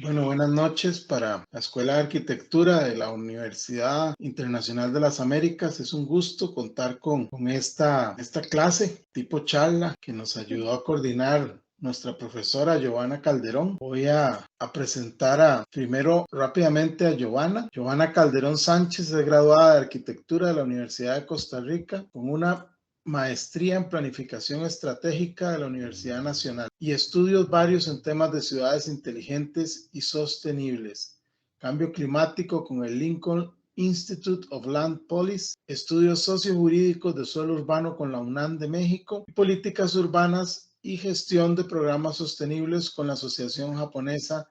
Bueno, buenas noches para la Escuela de Arquitectura de la Universidad Internacional de las Américas. Es un gusto contar con esta clase tipo charla que nos ayudó a coordinar nuestra profesora Giovanna Calderón. Voy a presentar primero rápidamente a Giovanna. Giovanna Calderón Sánchez es graduada de Arquitectura de la Universidad de Costa Rica con una maestría en planificación estratégica de la Universidad Nacional y estudios varios en temas de ciudades inteligentes y sostenibles, cambio climático con el Lincoln Institute of Land Policy, estudios sociojurídicos de suelo urbano con la UNAM de México y políticas urbanas y gestión de programas sostenibles con la Asociación Japonesa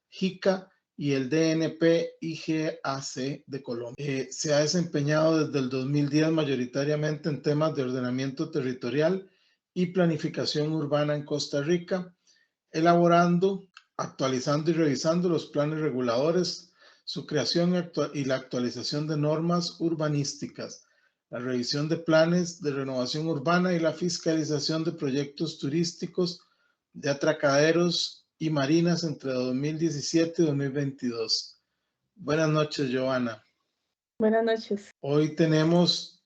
JICA y el DNP-IGAC de Colombia. Se ha desempeñado desde el 2010 mayoritariamente en temas de ordenamiento territorial y planificación urbana en Costa Rica, elaborando, actualizando y revisando los planes reguladores, su creación y la actualización de normas urbanísticas, la revisión de planes de renovación urbana y la fiscalización de proyectos turísticos de atracaderos y marinas entre 2017 y 2022. Buenas noches, Giovanna. Buenas noches. Hoy tenemos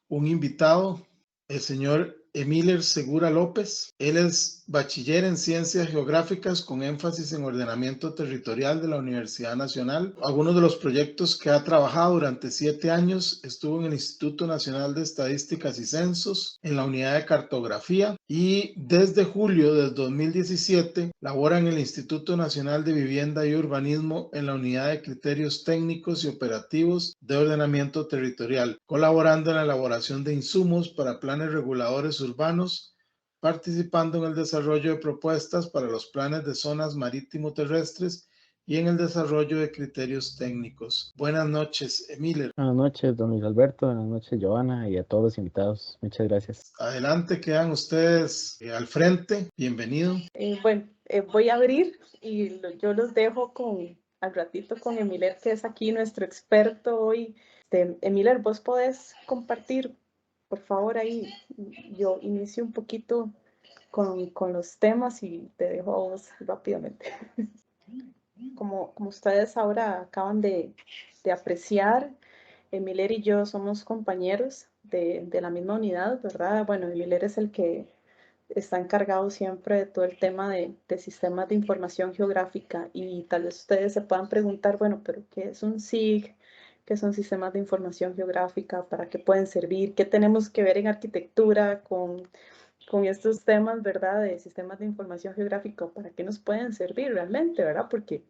un invitado, el señor Emíler Segura López. Él es bachiller en Ciencias Geográficas con énfasis en ordenamiento territorial de la Universidad Nacional. Algunos de los proyectos que ha trabajado durante 7 años estuvo en el Instituto Nacional de Estadísticas y Censos, en la Unidad de Cartografía y desde julio del 2017 labora en el Instituto Nacional de Vivienda y Urbanismo en la Unidad de Criterios Técnicos y Operativos de Ordenamiento Territorial, colaborando en la elaboración de insumos para planes reguladores urbanos, participando en el desarrollo de propuestas para los planes de zonas marítimo-terrestres y en el desarrollo de criterios técnicos. Buenas noches, Emíler. Buenas noches, don Luis Alberto, buenas noches, Giovanna, y a todos los invitados. Muchas gracias. Adelante, quedan ustedes al frente. Bienvenido. Voy a abrir y yo los dejo al ratito con Emíler, que es aquí nuestro experto hoy. Emíler, vos podés compartir, por favor, ahí. Yo inicio un poquito con los temas y te dejo a vos rápidamente. Como ustedes ahora acaban de apreciar, Emíler y yo somos compañeros de la misma unidad, ¿verdad? Bueno, Emíler es el que está encargado siempre de todo el tema de sistemas de información geográfica y tal vez ustedes se puedan preguntar, bueno, pero ¿qué es un SIG? ¿Qué son sistemas de información geográfica? ¿Para qué pueden servir? ¿Qué tenemos que ver en arquitectura con estos temas, verdad, de sistemas de información geográfica? ¿Para qué nos pueden servir realmente, verdad? Porque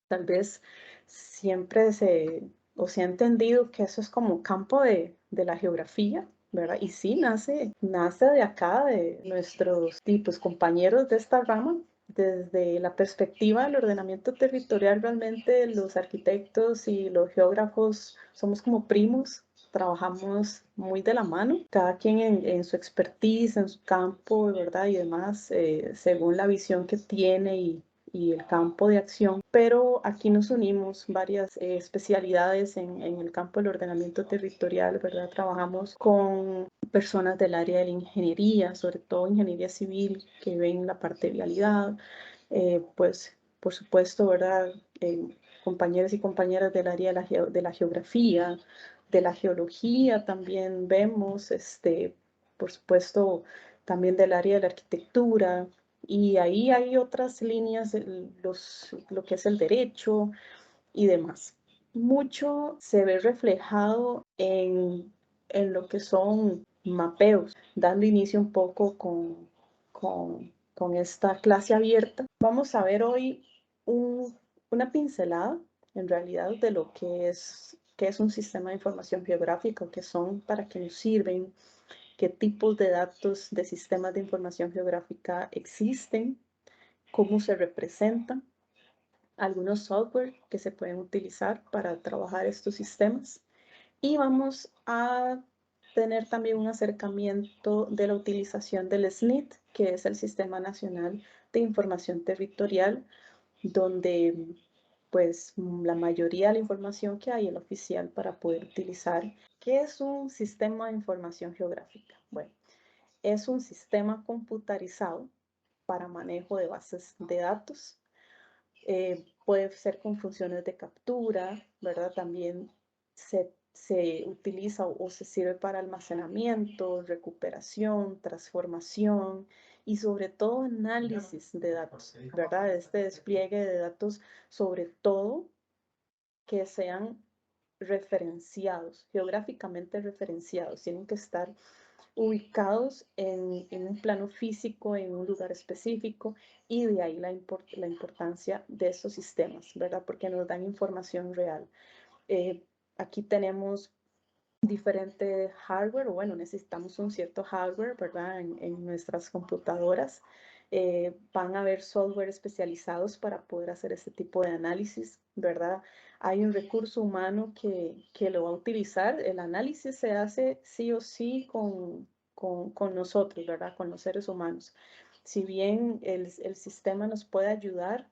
tal vez siempre se ha entendido que eso es como campo de la geografía, ¿verdad? Y sí, nace de acá, de nuestros tipos compañeros de esta rama. Desde la perspectiva del ordenamiento territorial, realmente los arquitectos y los geógrafos somos como primos, trabajamos muy de la mano, cada quien en su expertise, en su campo, ¿verdad? Y demás, según la visión que tiene y el campo de acción, pero aquí nos unimos varias especialidades en el campo del ordenamiento territorial, ¿verdad? Trabajamos con personas del área de la ingeniería, sobre todo ingeniería civil, que ven la parte de vialidad, pues por supuesto, ¿verdad? Compañeros y compañeras del área de la geografía, de la geología también vemos, por supuesto, también del área de la arquitectura, y ahí hay otras líneas, lo que es el derecho y demás. Mucho se ve reflejado en lo que son mapeos, dando inicio un poco con esta clase abierta. Vamos a ver hoy una pincelada, en realidad, de lo que es un sistema de información geográfica, qué son, para qué nos sirven, qué tipos de datos de sistemas de información geográfica existen, cómo se representan, algunos software que se pueden utilizar para trabajar estos sistemas. Y vamos a tener también un acercamiento de la utilización del SNIT, que es el Sistema Nacional de Información Territorial, donde pues la mayoría de la información que hay es la oficial para poder utilizar. ¿Qué es un sistema de información geográfica? Bueno, es un sistema computarizado para manejo de bases de datos Puede ser con funciones de captura, ¿verdad? También se utiliza o se sirve para almacenamiento, recuperación, transformación y sobre todo análisis de datos, ¿verdad? Este despliegue de datos, sobre todo que sean referenciados, geográficamente referenciados, tienen que estar ubicados en un plano físico, en un lugar específico, y de ahí la importancia de estos sistemas, ¿verdad? Porque nos dan información real. Aquí tenemos diferente hardware, o bueno, necesitamos un cierto hardware, ¿verdad? En nuestras computadoras. Van a haber software especializados para poder hacer este tipo de análisis, ¿verdad? Hay un recurso humano que lo va a utilizar. El análisis se hace sí o sí con nosotros, ¿verdad? Con los seres humanos. Si bien el sistema nos puede ayudar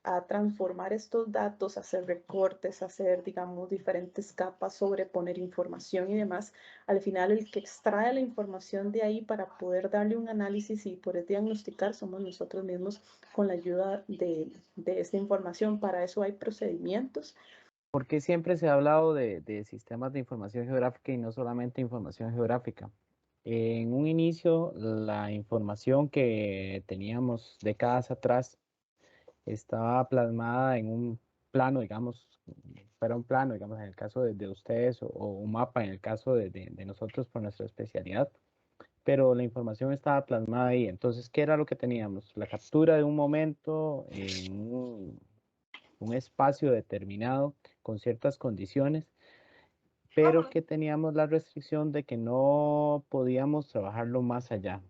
a transformar estos datos, hacer recortes, hacer, digamos, diferentes capas, sobreponer información y demás, al final el que extrae la información de ahí para poder darle un análisis y poder diagnosticar somos nosotros mismos con la ayuda de esta información. Para eso hay procedimientos. ¿Por qué siempre se ha hablado de sistemas de información geográfica y no solamente información geográfica? En un inicio, la información que teníamos décadas atrás estaba plasmada en un plano, digamos, fuera un plano, digamos, en el caso de ustedes, o un mapa en el caso de nosotros por nuestra especialidad, pero la información estaba plasmada ahí. Entonces, ¿qué era lo que teníamos? La captura de un momento en un espacio determinado con ciertas condiciones, pero que teníamos la restricción de que no podíamos trabajarlo más allá.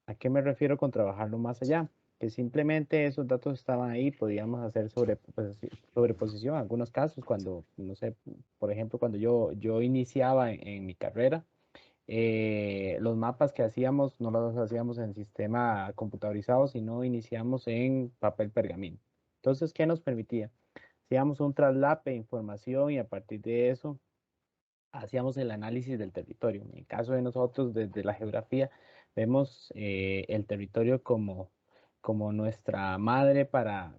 ¿A qué me refiero con trabajarlo más allá? Que simplemente esos datos estaban ahí, podíamos hacer sobreposición en algunos casos, cuando, no sé, por ejemplo, cuando yo iniciaba en mi carrera, los mapas que hacíamos no los hacíamos en sistema computadorizado, sino iniciamos en papel pergamino. Entonces, ¿qué nos permitía? Hacíamos un traslape de información y a partir de eso hacíamos el análisis del territorio. En el caso de nosotros, desde la geografía, vemos el territorio como nuestra madre para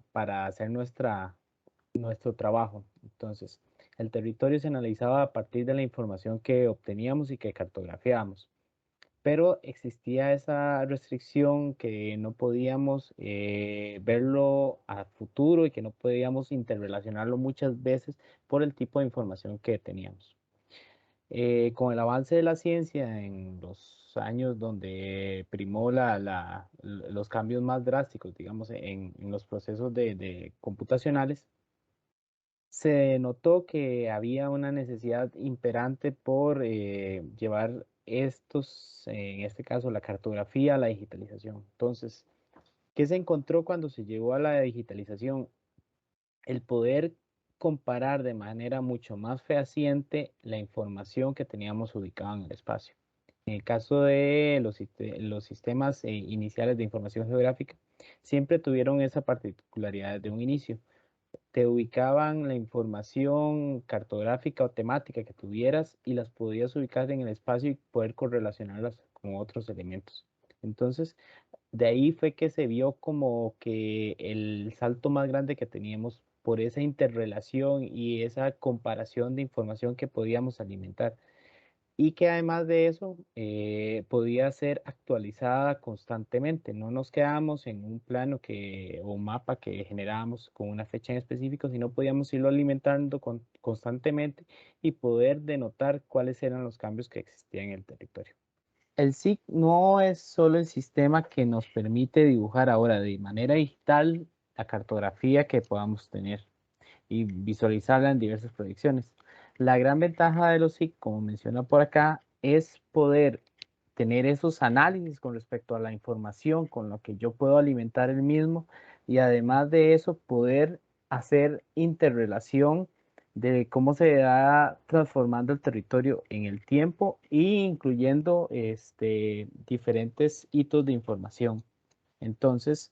hacer nuestro trabajo. Entonces, el territorio se analizaba a partir de la información que obteníamos y que cartografiábamos. Pero existía esa restricción que no podíamos verlo a futuro y que no podíamos interrelacionarlo muchas veces por el tipo de información que teníamos. Con el avance de la ciencia en los años donde primó los cambios más drásticos, digamos, en los procesos de computacionales, se notó que había una necesidad imperante por llevar estos, en este caso, la cartografía a la digitalización. Entonces, ¿qué se encontró cuando se llegó a la digitalización? El poder comparar de manera mucho más fehaciente la información que teníamos ubicada en el espacio. En el caso de los sistemas iniciales de información geográfica, siempre tuvieron esa particularidad de un inicio. Te ubicaban la información cartográfica o temática que tuvieras y las podías ubicar en el espacio y poder correlacionarlas con otros elementos. Entonces, de ahí fue que se vio como que el salto más grande que teníamos por esa interrelación y esa comparación de información que podíamos alimentar y que además de eso podía ser actualizada constantemente. No nos quedábamos en un plano o mapa que generábamos con una fecha en específico, sino podíamos irlo alimentando constantemente y poder denotar cuáles eran los cambios que existían en el territorio. El SIG no es solo el sistema que nos permite dibujar ahora de manera digital la cartografía que podamos tener y visualizarla en diversas proyecciones. La gran ventaja de los SIG, como menciona por acá, es poder tener esos análisis con respecto a la información con lo que yo puedo alimentar el mismo y además de eso poder hacer interrelación de cómo se va transformando el territorio en el tiempo e incluyendo diferentes hitos de información. Entonces,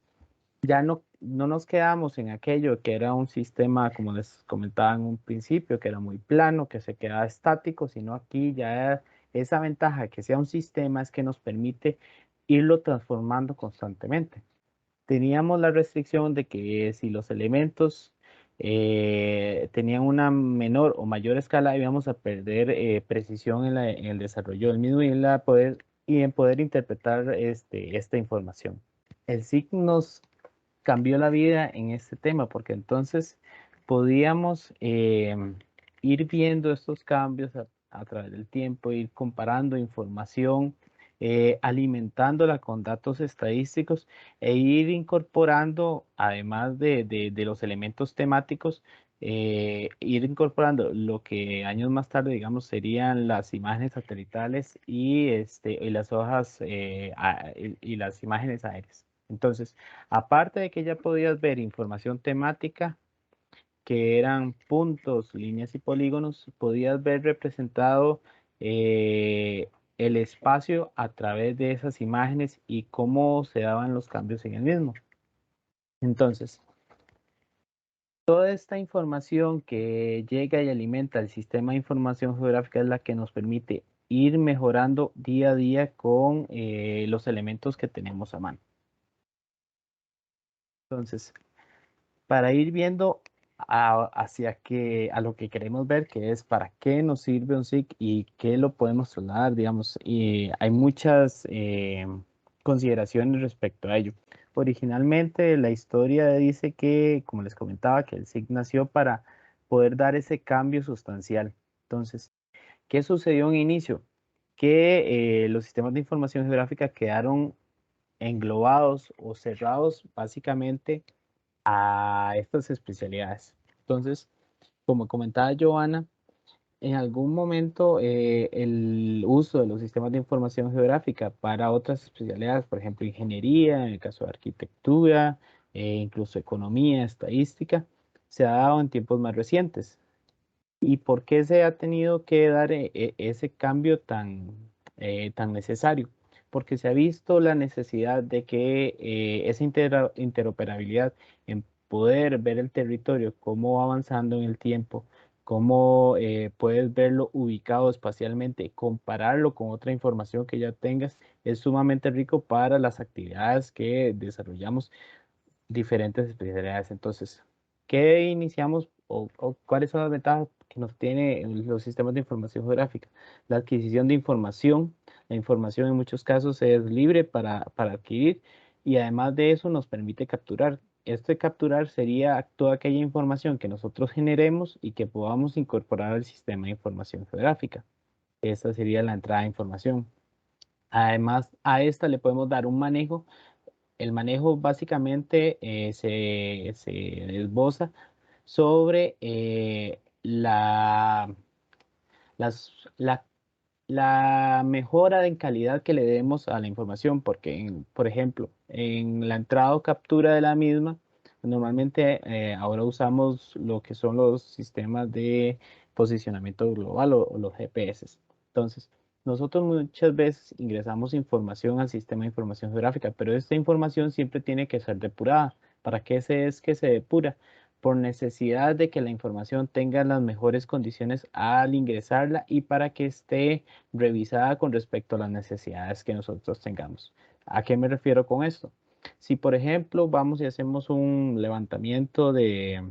ya no nos quedamos en aquello que era un sistema, como les comentaba en un principio, que era muy plano, que se quedaba estático, sino aquí ya esa ventaja de que sea un sistema es que nos permite irlo transformando constantemente. teníamos la restricción de que si los elementos tenían una menor o mayor escala, íbamos a perder precisión en el desarrollo del mismo y en poder interpretar esta información. El SIG nos cambió la vida en este tema porque entonces podíamos ir viendo estos cambios a través del tiempo, ir comparando información, alimentándola con datos estadísticos e ir incorporando, además de los elementos temáticos, ir incorporando lo que años más tarde, digamos, serían las imágenes satelitales y las hojas y las imágenes aéreas. Entonces, aparte de que ya podías ver información temática, que eran puntos, líneas y polígonos, podías ver representado el espacio a través de esas imágenes y cómo se daban los cambios en el mismo. Entonces, toda esta información que llega y alimenta el sistema de información geográfica es la que nos permite ir mejorando día a día con los elementos que tenemos a mano. Entonces, para ir viendo a lo que queremos ver, que es para qué nos sirve un SIG y qué lo podemos trasladar, digamos, y hay muchas consideraciones respecto a ello. Originalmente la historia dice que, como les comentaba, que el SIG nació para poder dar ese cambio sustancial. Entonces, ¿qué sucedió en inicio? Que los sistemas de información geográfica quedaron englobados o cerrados básicamente a estas especialidades. Entonces, como comentaba Joana, en algún momento el uso de los sistemas de información geográfica para otras especialidades, por ejemplo, ingeniería, en el caso de arquitectura, incluso economía, estadística, se ha dado en tiempos más recientes. ¿Y por qué se ha tenido que dar ese cambio tan necesario? Porque se ha visto la necesidad de que esa interoperabilidad en poder ver el territorio, cómo va avanzando en el tiempo, cómo puedes verlo ubicado espacialmente, compararlo con otra información que ya tengas, es sumamente rico para las actividades que desarrollamos diferentes especialidades. Entonces, ¿qué iniciamos o cuáles son las ventajas que nos tiene los sistemas de información geográfica? La adquisición de información. La información en muchos casos es libre para adquirir y además de eso nos permite capturar. Este capturar sería toda aquella información que nosotros generemos y que podamos incorporar al sistema de información geográfica. Esta sería la entrada de información. Además, a esta le podemos dar un manejo. El manejo básicamente se esboza sobre las- la, la mejora en calidad que le demos a la información, porque, por ejemplo, en la entrada o captura de la misma, normalmente ahora usamos lo que son los sistemas de posicionamiento global o los GPS. Entonces, nosotros muchas veces ingresamos información al sistema de información geográfica, pero esta información siempre tiene que ser depurada. ¿Para qué es que se depura? Por necesidad de que la información tenga las mejores condiciones al ingresarla y para que esté revisada con respecto a las necesidades que nosotros tengamos. ¿A qué me refiero con esto? Si, por ejemplo, vamos y hacemos un levantamiento eh,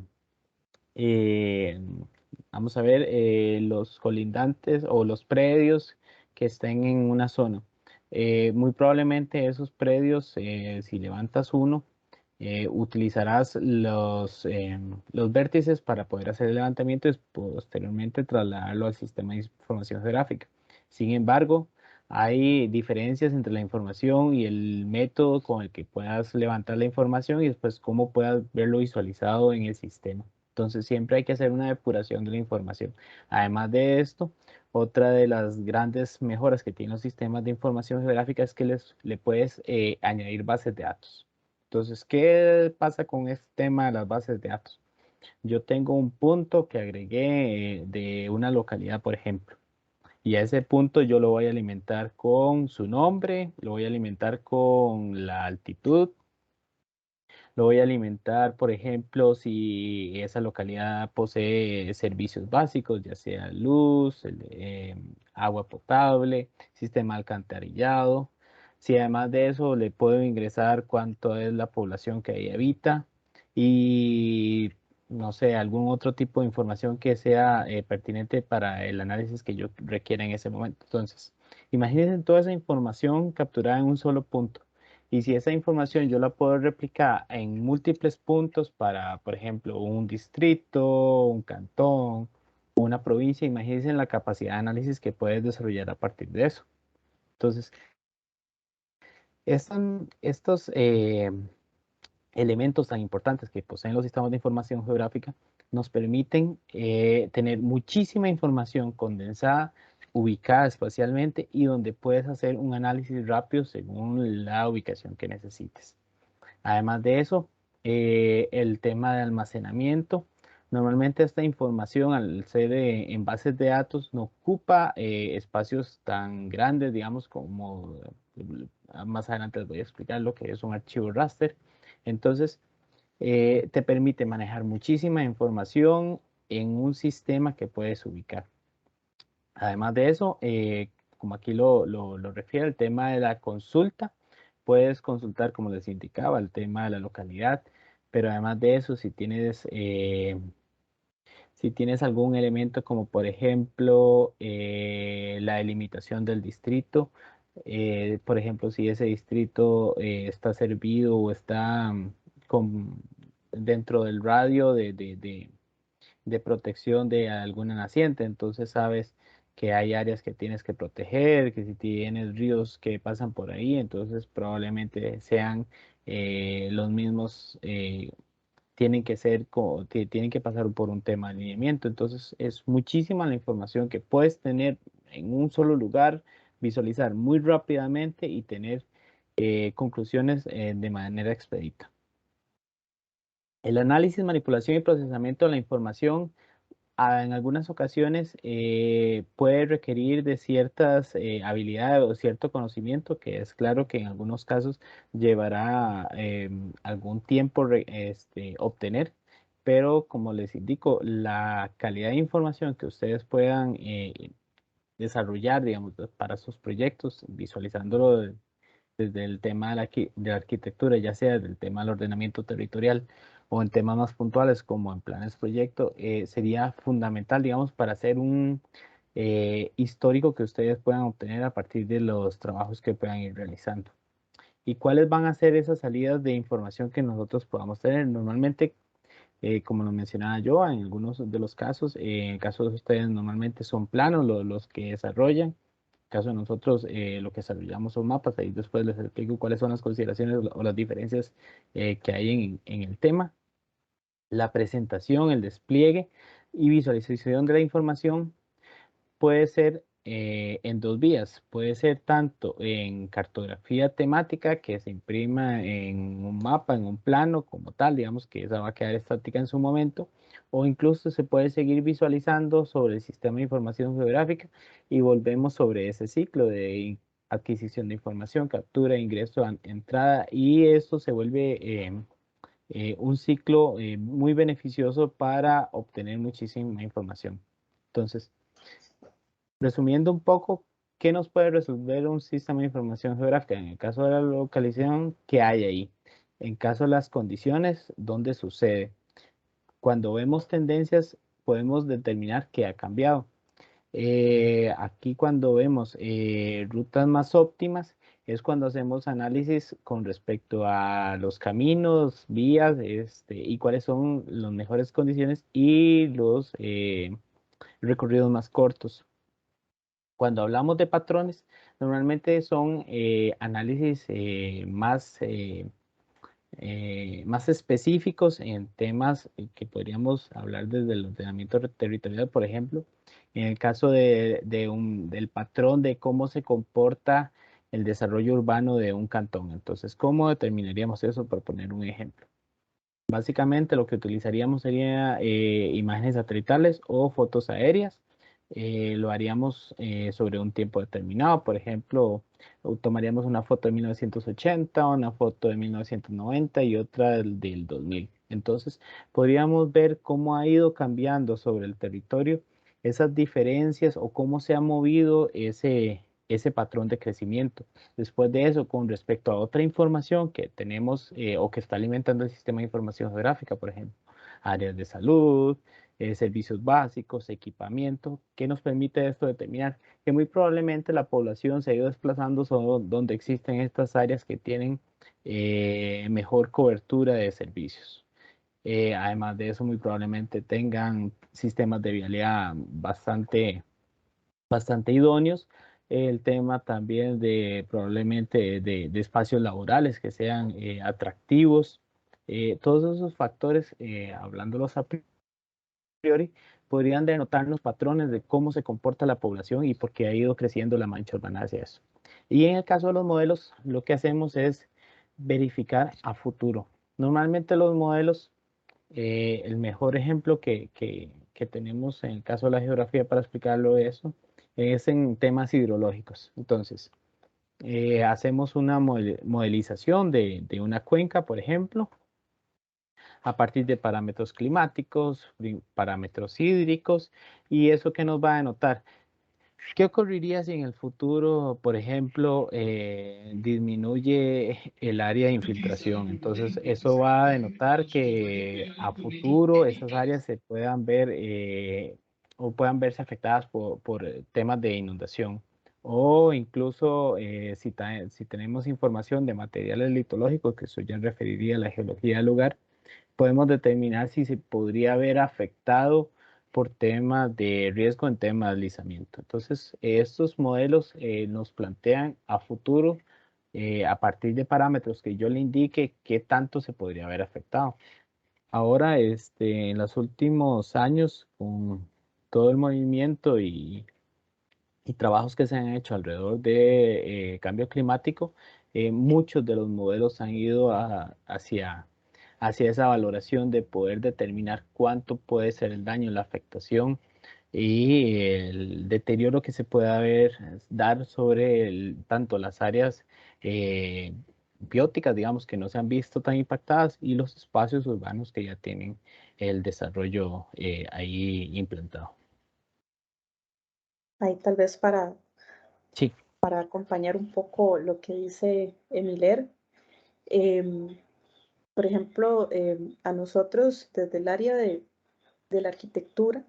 vamos a ver, los colindantes o los predios que estén en una zona. Muy probablemente esos predios, si levantas uno, utilizarás los vértices para poder hacer el levantamiento y posteriormente trasladarlo al sistema de información geográfica. Sin embargo, hay diferencias entre la información y el método con el que puedas levantar la información y después cómo puedas verlo visualizado en el sistema. Entonces siempre hay que hacer una depuración de la información. Además de esto, otra de las grandes mejoras que tienen los sistemas de información geográfica es que le puedes añadir bases de datos. Entonces, ¿qué pasa con este tema de las bases de datos? Yo tengo un punto que agregué de una localidad, por ejemplo, y a ese punto yo lo voy a alimentar con su nombre, lo voy a alimentar con la altitud, lo voy a alimentar, por ejemplo, si esa localidad posee servicios básicos, ya sea luz, agua potable, sistema alcantarillado. Si además de eso le puedo ingresar cuánto es la población que ahí habita y no sé, algún otro tipo de información que sea pertinente para el análisis que yo requiera en ese momento. Entonces, imagínense toda esa información capturada en un solo punto. Y si esa información yo la puedo replicar en múltiples puntos para, por ejemplo, un distrito, un cantón, una provincia, imagínense la capacidad de análisis que puedes desarrollar a partir de eso. Entonces, estos elementos tan importantes que poseen los sistemas de información geográfica nos permiten tener muchísima información condensada, ubicada espacialmente y donde puedes hacer un análisis rápido según la ubicación que necesites. Además de eso, el tema de almacenamiento. Normalmente esta información, al ser en bases de datos, no ocupa espacios tan grandes, digamos, como más adelante les voy a explicar lo que es un archivo raster. Entonces, te permite manejar muchísima información en un sistema que puedes ubicar. Además de eso, como aquí lo refiere, el tema de la consulta, puedes consultar, como les indicaba, el tema de la localidad, pero además de eso, si tienes algún elemento como por ejemplo la delimitación del distrito, por ejemplo, si ese distrito está servido o está dentro del radio de protección de alguna naciente, entonces sabes que hay áreas que tienes que proteger, que si tienes ríos que pasan por ahí, entonces probablemente sean los mismos, tienen que ser, tienen que pasar por un tema de alineamiento, entonces es muchísima la información que puedes tener en un solo lugar, visualizar muy rápidamente y tener conclusiones de manera expedita. El análisis, manipulación y procesamiento de la información en algunas ocasiones puede requerir de ciertas habilidades o cierto conocimiento, que es claro que en algunos casos llevará algún tiempo obtener, pero como les indico, la calidad de información que ustedes puedan desarrollar, digamos, para sus proyectos, visualizándolo desde el tema de la arquitectura, ya sea desde el tema del ordenamiento territorial o en temas más puntuales como en planes proyecto, sería fundamental, digamos, para hacer un histórico que ustedes puedan obtener a partir de los trabajos que puedan ir realizando. ¿Y cuáles van a ser esas salidas de información que nosotros podamos tener? Normalmente, como lo mencionaba yo, en algunos de los casos, en el caso de ustedes normalmente son planos los que desarrollan caso de nosotros, lo que desarrollamos son mapas, ahí después les explico cuáles son las consideraciones o las diferencias que hay en el tema. La presentación, el despliegue y visualización de la información puede ser en dos vías. Puede ser tanto en cartografía temática, que se imprima en un mapa, en un plano como tal, digamos que esa va a quedar estática en su momento, o incluso se puede seguir visualizando sobre el sistema de información geográfica y volvemos sobre ese ciclo de adquisición de información, captura, ingreso, entrada, y esto se vuelve un ciclo muy beneficioso para obtener muchísima información. Entonces, resumiendo un poco, ¿qué nos puede resolver un sistema de información geográfica? En el caso de la localización, ¿qué hay ahí? En caso de las condiciones, ¿dónde sucede? Cuando vemos tendencias, podemos determinar qué ha cambiado. Aquí cuando vemos rutas más óptimas, es cuando hacemos análisis con respecto a los caminos, vías, y cuáles son las mejores condiciones y los recorridos más cortos. Cuando hablamos de patrones, normalmente son análisis más específicos en temas que podríamos hablar desde el ordenamiento territorial, por ejemplo, en el caso del patrón de cómo se comporta el desarrollo urbano de un cantón. Entonces, ¿cómo determinaríamos eso? Por poner un ejemplo. Básicamente lo que utilizaríamos sería imágenes satelitales o fotos aéreas. Lo haríamos sobre un tiempo determinado. Por ejemplo, tomaríamos una foto de 1980, una foto de 1990 y otra del 2000. Entonces, podríamos ver cómo ha ido cambiando sobre el territorio esas diferencias o cómo se ha movido ese patrón de crecimiento. Después de eso, con respecto a otra información que tenemos o que está alimentando el sistema de información geográfica, por ejemplo, áreas de salud, servicios básicos, equipamiento, ¿qué nos permite esto determinar? Que muy probablemente la población se ha ido desplazando donde existen estas áreas que tienen mejor cobertura de servicios. Además de eso, muy probablemente tengan sistemas de vialidad bastante idóneos. El tema también de probablemente de espacios laborales que sean atractivos. Todos esos factores, hablándolos a priori, podrían denotarnos patrones de cómo se comporta la población y por qué ha ido creciendo la mancha urbana hacia eso. Y en el caso de los modelos, lo que hacemos es verificar a futuro. Normalmente los modelos, el mejor ejemplo que tenemos en el caso de la geografía para explicarlo eso, es en temas hidrológicos. Entonces, hacemos una modelización de una cuenca, por ejemplo, a partir de parámetros climáticos, parámetros hídricos, y eso que nos va a denotar. ¿Qué ocurriría si en el futuro, por ejemplo, disminuye el área de infiltración? Entonces, eso va a denotar que a futuro esas áreas se puedan ver o puedan verse afectadas por temas de inundación. O incluso si tenemos información de materiales litológicos, que eso ya referiría a la geología del lugar, podemos determinar si se podría haber afectado por temas de riesgo en temas de deslizamiento. Entonces, estos modelos nos plantean a futuro, a partir de parámetros que yo le indique, qué tanto se podría haber afectado. Ahora, en los últimos años, con todo el movimiento y trabajos que se han hecho alrededor de cambio climático, muchos de los modelos han ido hacia esa valoración de poder determinar cuánto puede ser el daño, la afectación y el deterioro que se puede dar sobre tanto las áreas bióticas, digamos, que no se han visto tan impactadas, y los espacios urbanos que ya tienen el desarrollo ahí implantado. Ahí tal vez Sí. para acompañar un poco lo que dice Emiler. Por ejemplo, a nosotros desde el área de la arquitectura,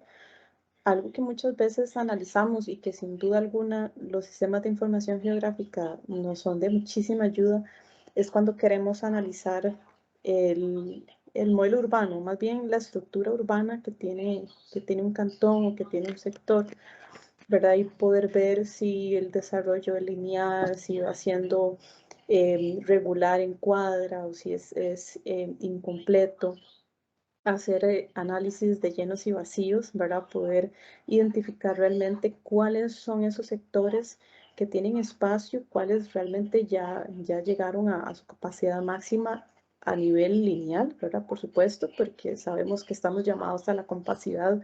algo que muchas veces analizamos y que sin duda alguna los sistemas de información geográfica nos son de muchísima ayuda, es cuando queremos analizar el modelo urbano, más bien la estructura urbana que tiene un cantón o que tiene un sector, ¿verdad? Y poder ver si el desarrollo es lineal, si va siendo regular en cuadra o si es incompleto. Hacer análisis de llenos y vacíos, ¿verdad? Poder identificar realmente cuáles son esos sectores que tienen espacio, cuáles realmente ya llegaron a su capacidad máxima a nivel lineal, ¿verdad? Por supuesto, porque sabemos que estamos llamados a la compacidad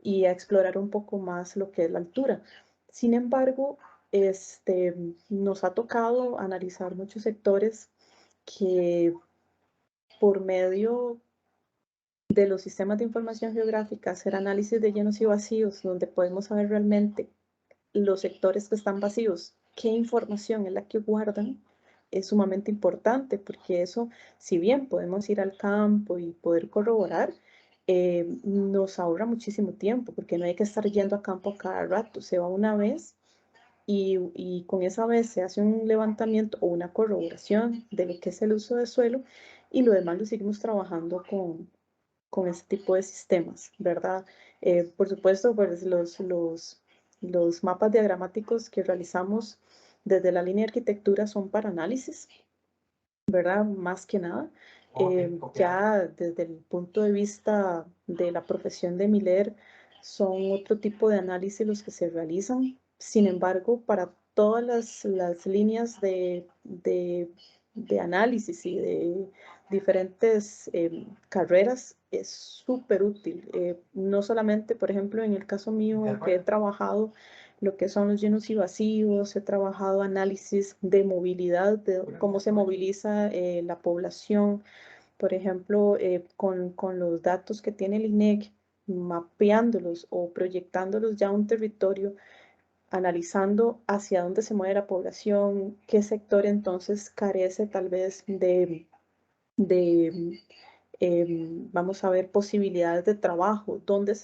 y a explorar un poco más lo que es la altura. Sin embargo, nos ha tocado analizar muchos sectores que por medio de los sistemas de información geográfica, hacer análisis de llenos y vacíos, donde podemos saber realmente los sectores que están vacíos, qué información es la que guardan, es sumamente importante, porque eso, si bien podemos ir al campo y poder corroborar, nos ahorra muchísimo tiempo, porque no hay que estar yendo a campo a cada rato, se va una vez y con esa vez se hace un levantamiento o una corroboración de lo que es el uso de suelo, y lo demás lo seguimos trabajando con este tipo de sistemas, ¿verdad? Por supuesto, pues los mapas diagramáticos que realizamos desde la línea de arquitectura son para análisis, ¿verdad? Más que nada. Ya desde el punto de vista de la profesión de Miller, son otro tipo de análisis los que se realizan. Sin embargo, para todas las líneas de análisis y de diferentes carreras es súper útil. No solamente, por ejemplo, en el caso mío, que he trabajado lo que son los llenos y vacíos, he trabajado análisis de movilidad, de cómo se moviliza la población, por ejemplo, con los datos que tiene el INEC, mapeándolos o proyectándolos ya a un territorio, analizando hacia dónde se mueve la población, qué sector entonces carece tal vez de vamos a ver posibilidades de trabajo, dónde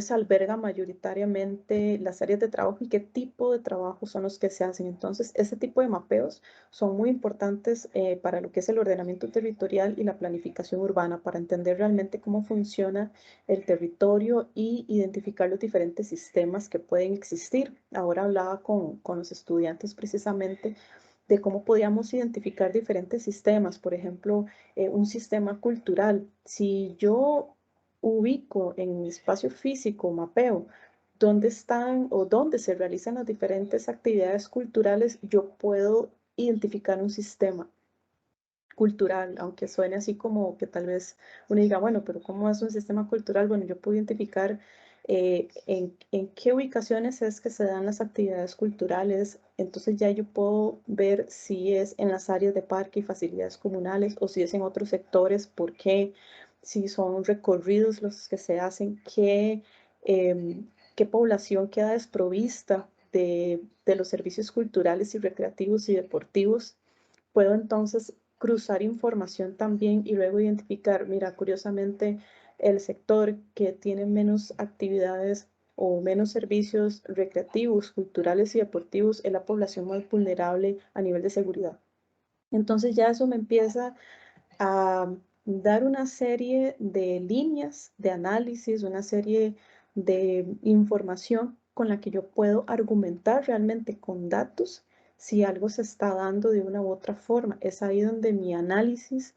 se albergan mayoritariamente las áreas de trabajo y qué tipo de trabajo son los que se hacen. Entonces, ese tipo de mapeos son muy importantes para lo que es el ordenamiento territorial y la planificación urbana, para entender realmente cómo funciona el territorio y identificar los diferentes sistemas que pueden existir. Ahora hablaba con los estudiantes precisamente de cómo podíamos identificar diferentes sistemas, por ejemplo, un sistema cultural. Si yo ubico en mi espacio físico, mapeo, dónde están o dónde se realizan las diferentes actividades culturales, yo puedo identificar un sistema cultural, aunque suene así como que tal vez uno diga, bueno, pero ¿cómo es un sistema cultural? Bueno, yo puedo identificar en qué ubicaciones es que se dan las actividades culturales, entonces ya yo puedo ver si es en las áreas de parque y facilidades comunales o si es en otros sectores, por qué, si son recorridos los que se hacen, qué población queda desprovista de los servicios culturales y recreativos y deportivos. Puedo entonces cruzar información también y luego identificar, mira, curiosamente, el sector que tiene menos actividades o menos servicios recreativos, culturales y deportivos es la población más vulnerable a nivel de seguridad. Entonces ya eso me empieza a dar una serie de líneas de análisis, una serie de información con la que yo puedo argumentar realmente con datos si algo se está dando de una u otra forma. Es ahí donde mi análisis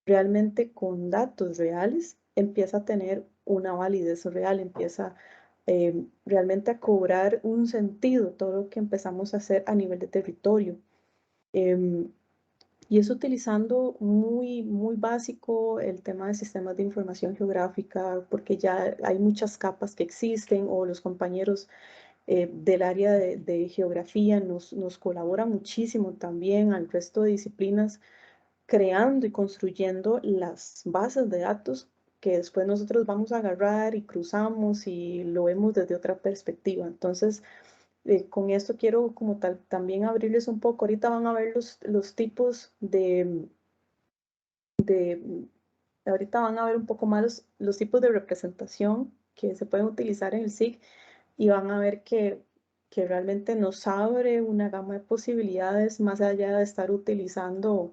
realmente con datos reales empieza a tener una validez real, empieza realmente a cobrar un sentido todo lo que empezamos a hacer a nivel de territorio. Y es utilizando muy básico el tema de sistemas de información geográfica, porque ya hay muchas capas que existen, o los compañeros del área de geografía nos colaboran muchísimo también al resto de disciplinas, creando y construyendo las bases de datos que después nosotros vamos a agarrar y cruzamos y lo vemos desde otra perspectiva. Entonces, con esto quiero como tal también abrirles un poco. Ahorita van a ver los tipos ahorita van a ver un poco más los tipos de representación que se pueden utilizar en el SIG, y van a ver que realmente nos abre una gama de posibilidades más allá de estar utilizando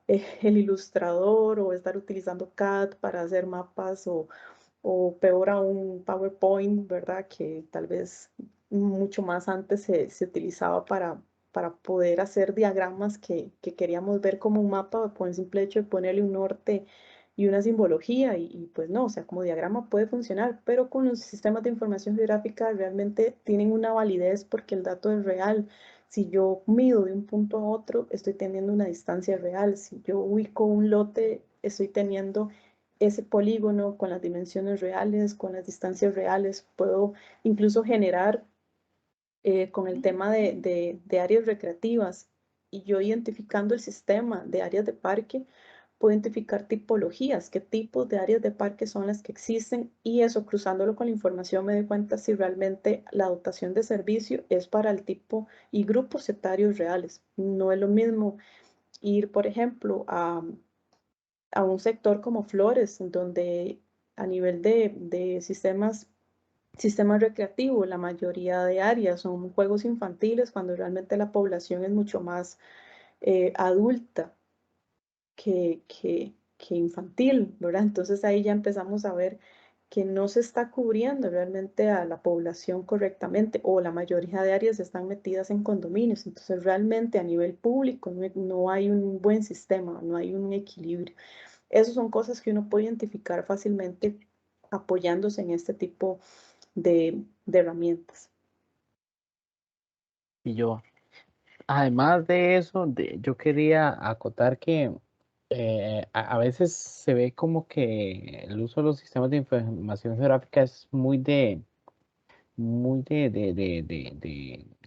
el ilustrador o estar utilizando CAD para hacer mapas, o peor aún PowerPoint, ¿verdad? Que tal vez mucho más antes se utilizaba para poder hacer diagramas que queríamos ver como un mapa por el simple hecho de ponerle un norte y una simbología, y pues no, o sea, como diagrama puede funcionar, pero con los sistemas de información geográfica realmente tienen una validez porque el dato es real. Si yo mido de un punto a otro, estoy teniendo una distancia real. Si yo ubico un lote, estoy teniendo ese polígono con las dimensiones reales, con las distancias reales. Puedo incluso generar con el tema de áreas recreativas, y yo identificando el sistema de áreas de parque, puedo identificar tipologías, qué tipos de áreas de parque son las que existen, y eso cruzándolo con la información me doy cuenta si realmente la dotación de servicio es para el tipo y grupos etarios reales. No es lo mismo ir, por ejemplo, a un sector como Flores, en donde a nivel de sistemas recreativos, la mayoría de áreas son juegos infantiles, cuando realmente la población es mucho más adulta que infantil, ¿verdad? Entonces ahí ya empezamos a ver que no se está cubriendo realmente a la población correctamente, o la mayoría de áreas están metidas en condominios. Entonces realmente a nivel público no hay un buen sistema, no hay un equilibrio. Esas son cosas que uno puede identificar fácilmente apoyándose en este tipo de herramientas. Y además de eso, yo quería acotar que a veces se ve como que el uso de los sistemas de información geográfica es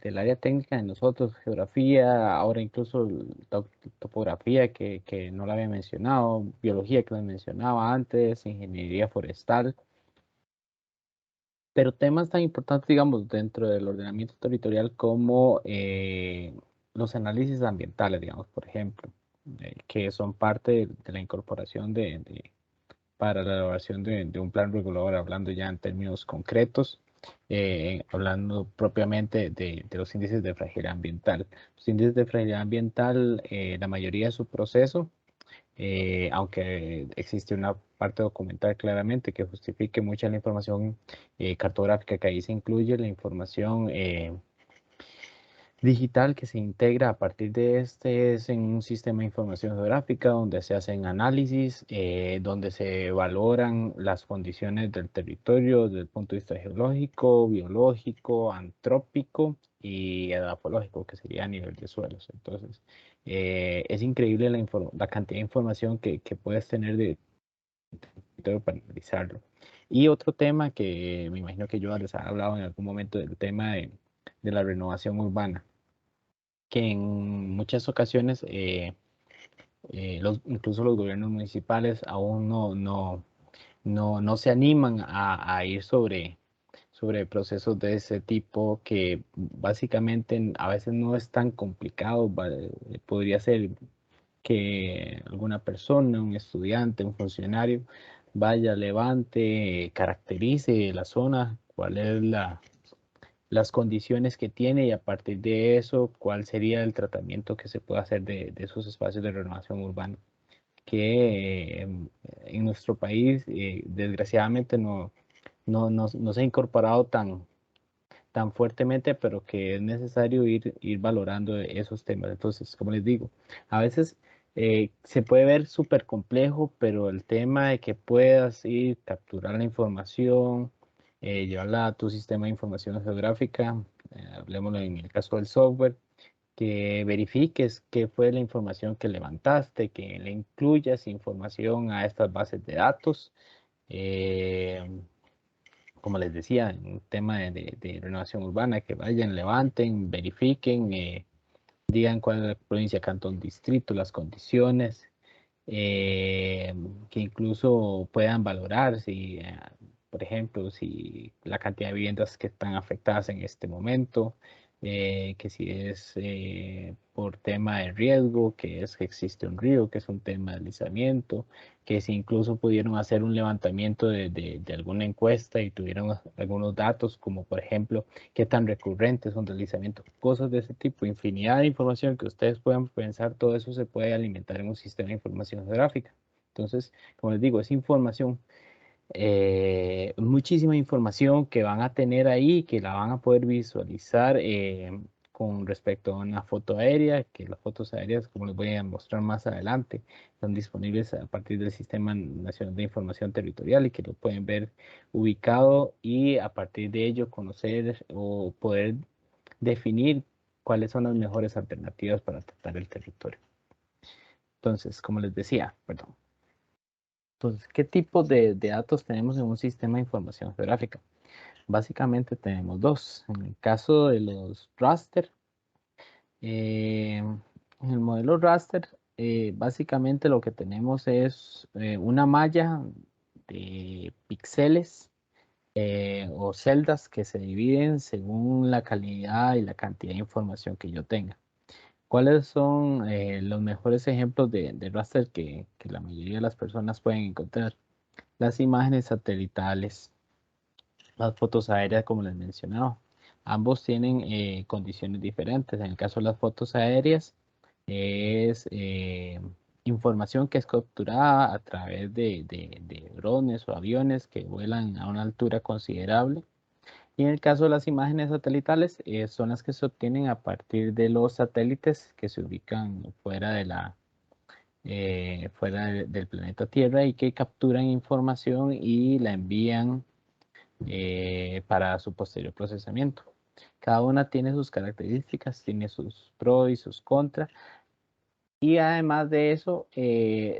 del área técnica de nosotros, geografía, ahora incluso topografía que no la había mencionado, biología que la mencionaba antes, ingeniería forestal. Pero temas tan importantes, digamos, dentro del ordenamiento territorial como los análisis ambientales, digamos, por ejemplo, que son parte de la incorporación para la elaboración de un plan regulador, hablando ya en términos concretos, hablando propiamente de los índices de fragilidad ambiental. Los índices de fragilidad ambiental, la mayoría de su proceso, aunque existe una parte documental claramente que justifique mucha la información cartográfica que ahí se incluye, la información digital que se integra a partir de este es en un sistema de información geográfica donde se hacen análisis, donde se valoran las condiciones del territorio desde el punto de vista geológico, biológico, antrópico y edafológico, que sería a nivel de suelos. Entonces, es increíble la cantidad de información que puedes tener de territorio para analizarlo. Y otro tema que me imagino que yo les ha hablado en algún momento del tema de la renovación urbana, que en muchas ocasiones incluso los gobiernos municipales aún no se animan a ir sobre procesos de ese tipo que básicamente a veces no es tan complicado. Podría ser que alguna persona, un estudiante, un funcionario, vaya, levante, caracterice la zona, cuál es las condiciones que tiene y a partir de eso, cuál sería el tratamiento que se puede hacer de esos espacios de renovación urbana, que en nuestro país desgraciadamente no se ha incorporado tan fuertemente, pero que es necesario ir valorando esos temas. Entonces, como les digo, a veces se puede ver súper complejo, pero el tema de que puedas ir, capturar la información, llevarla a tu sistema de información geográfica, hablemoslo en el caso del software, que verifiques qué fue la información que levantaste, que le incluyas información a estas bases de datos. eh, Como les decía, en un tema de renovación urbana, que vayan, levanten, verifiquen, digan cuál es la provincia, cantón, distrito, las condiciones, que incluso puedan valorar si, por ejemplo, si la cantidad de viviendas que están afectadas en este momento, que si es por tema de riesgo, que es que existe un río, que es un tema de deslizamiento, que si incluso pudieron hacer un levantamiento de alguna encuesta y tuvieron algunos datos, como por ejemplo, qué tan recurrentes son deslizamientos, cosas de ese tipo, infinidad de información que ustedes puedan pensar, todo eso se puede alimentar en un sistema de información geográfica. Entonces, como les digo, es información, muchísima información que van a tener ahí, que la van a poder visualizar con respecto a una foto aérea, que las fotos aéreas, como les voy a mostrar más adelante, están disponibles a partir del Sistema Nacional de Información Territorial y que lo pueden ver ubicado y a partir de ello conocer o poder definir cuáles son las mejores alternativas para tratar el territorio. Entonces, como les decía, perdón. Entonces, ¿qué tipo de datos tenemos en un sistema de información geográfica? Básicamente tenemos dos. En el caso de los raster, en el modelo raster, básicamente lo que tenemos es una malla de píxeles o celdas que se dividen según la calidad y la cantidad de información que yo tenga. ¿Cuáles son los mejores ejemplos de raster que la mayoría de las personas pueden encontrar? Las imágenes satelitales, las fotos aéreas, como les mencionaba. Ambos tienen condiciones diferentes. En el caso de las fotos aéreas, es información que es capturada a través de drones o aviones que vuelan a una altura considerable. Y en el caso de las imágenes satelitales, son las que se obtienen a partir de los satélites que se ubican del planeta Tierra y que capturan información y la envían para su posterior procesamiento. Cada una tiene sus características, tiene sus pros y sus contras. Y además de eso,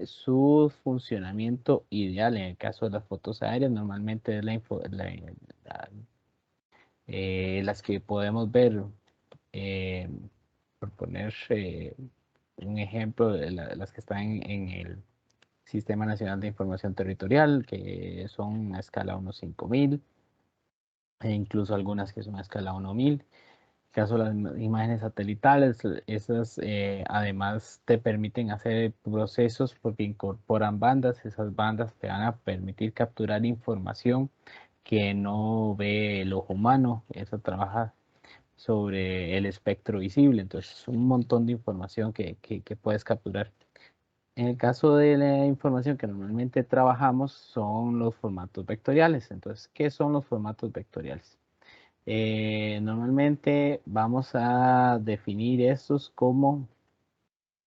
su funcionamiento ideal en el caso de las fotos aéreas normalmente es las que podemos ver, eh, por poner un ejemplo, las que están en el Sistema Nacional de Información Territorial, que son a escala 1.5000. e incluso algunas que son a escala 1000. En caso de las imágenes satelitales, esas además te permiten hacer procesos porque incorporan bandas. Esas bandas te van a permitir capturar información que no ve el ojo humano. Eso trabaja sobre el espectro visible, entonces un montón de información que puedes capturar. En el caso de la información que normalmente trabajamos son los formatos vectoriales. Entonces, ¿qué son los formatos vectoriales? Normalmente vamos a definir estos como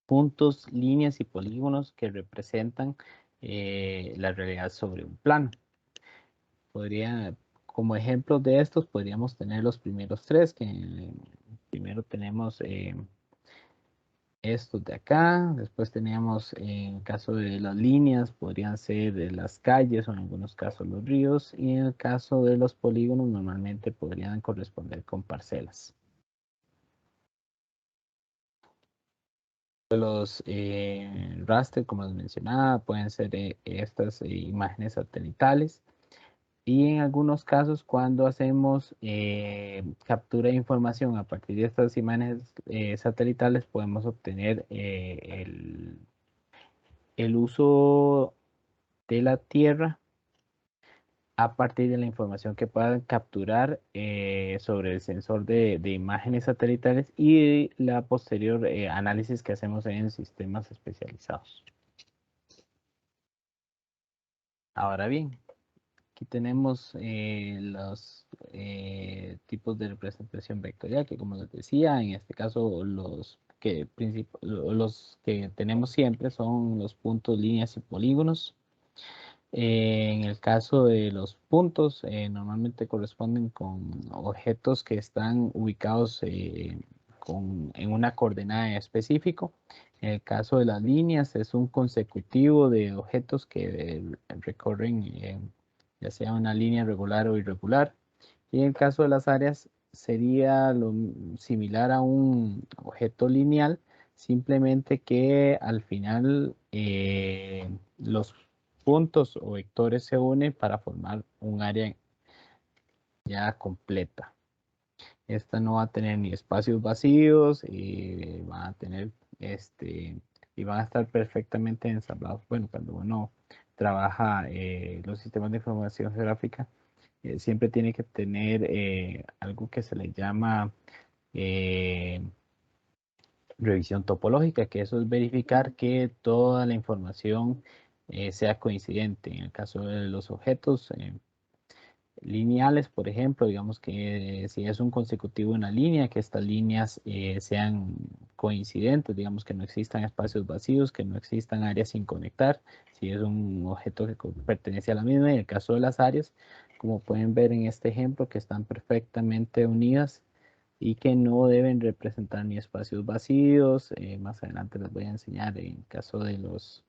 puntos, líneas y polígonos que representan la realidad sobre un plano. Como ejemplos de estos, podríamos tener los primeros tres, que primero tenemos estos de acá, después teníamos en el caso de las líneas, podrían ser de las calles o en algunos casos los ríos, y en el caso de los polígonos normalmente podrían corresponder con parcelas. Los raster, como les mencionaba, pueden ser estas imágenes satelitales. Y en algunos casos, cuando hacemos captura de información a partir de estas imágenes satelitales, podemos obtener el uso de la Tierra a partir de la información que puedan capturar sobre el sensor de imágenes satelitales y la posterior análisis que hacemos en sistemas especializados. Ahora bien, aquí tenemos los tipos de representación vectorial, que como les decía, en este caso los que tenemos siempre son los puntos, líneas y polígonos. En el caso de los puntos, normalmente corresponden con objetos que están ubicados en una coordenada en específico. En el caso de las líneas, es un consecutivo de objetos que recorren ya sea una línea regular o irregular. Y en el caso de las áreas, sería similar a un objeto lineal, simplemente que al final los puntos o vectores se unen para formar un área ya completa. Esta no va a tener ni espacios vacíos y van a tener y van a estar perfectamente ensamblados. Bueno, cuando uno trabaja los sistemas de información geográfica, siempre tiene que tener algo que se le llama revisión topológica, que eso es verificar que toda la información sea coincidente. En el caso de los objetos lineales, por ejemplo, digamos que si es un consecutivo de una línea, que estas líneas sean coincidentes, digamos que no existan espacios vacíos, que no existan áreas sin conectar, si es un objeto que pertenece a la misma. En el caso de las áreas, como pueden ver en este ejemplo, que están perfectamente unidas y que no deben representar ni espacios vacíos. Más adelante les voy a enseñar en caso de los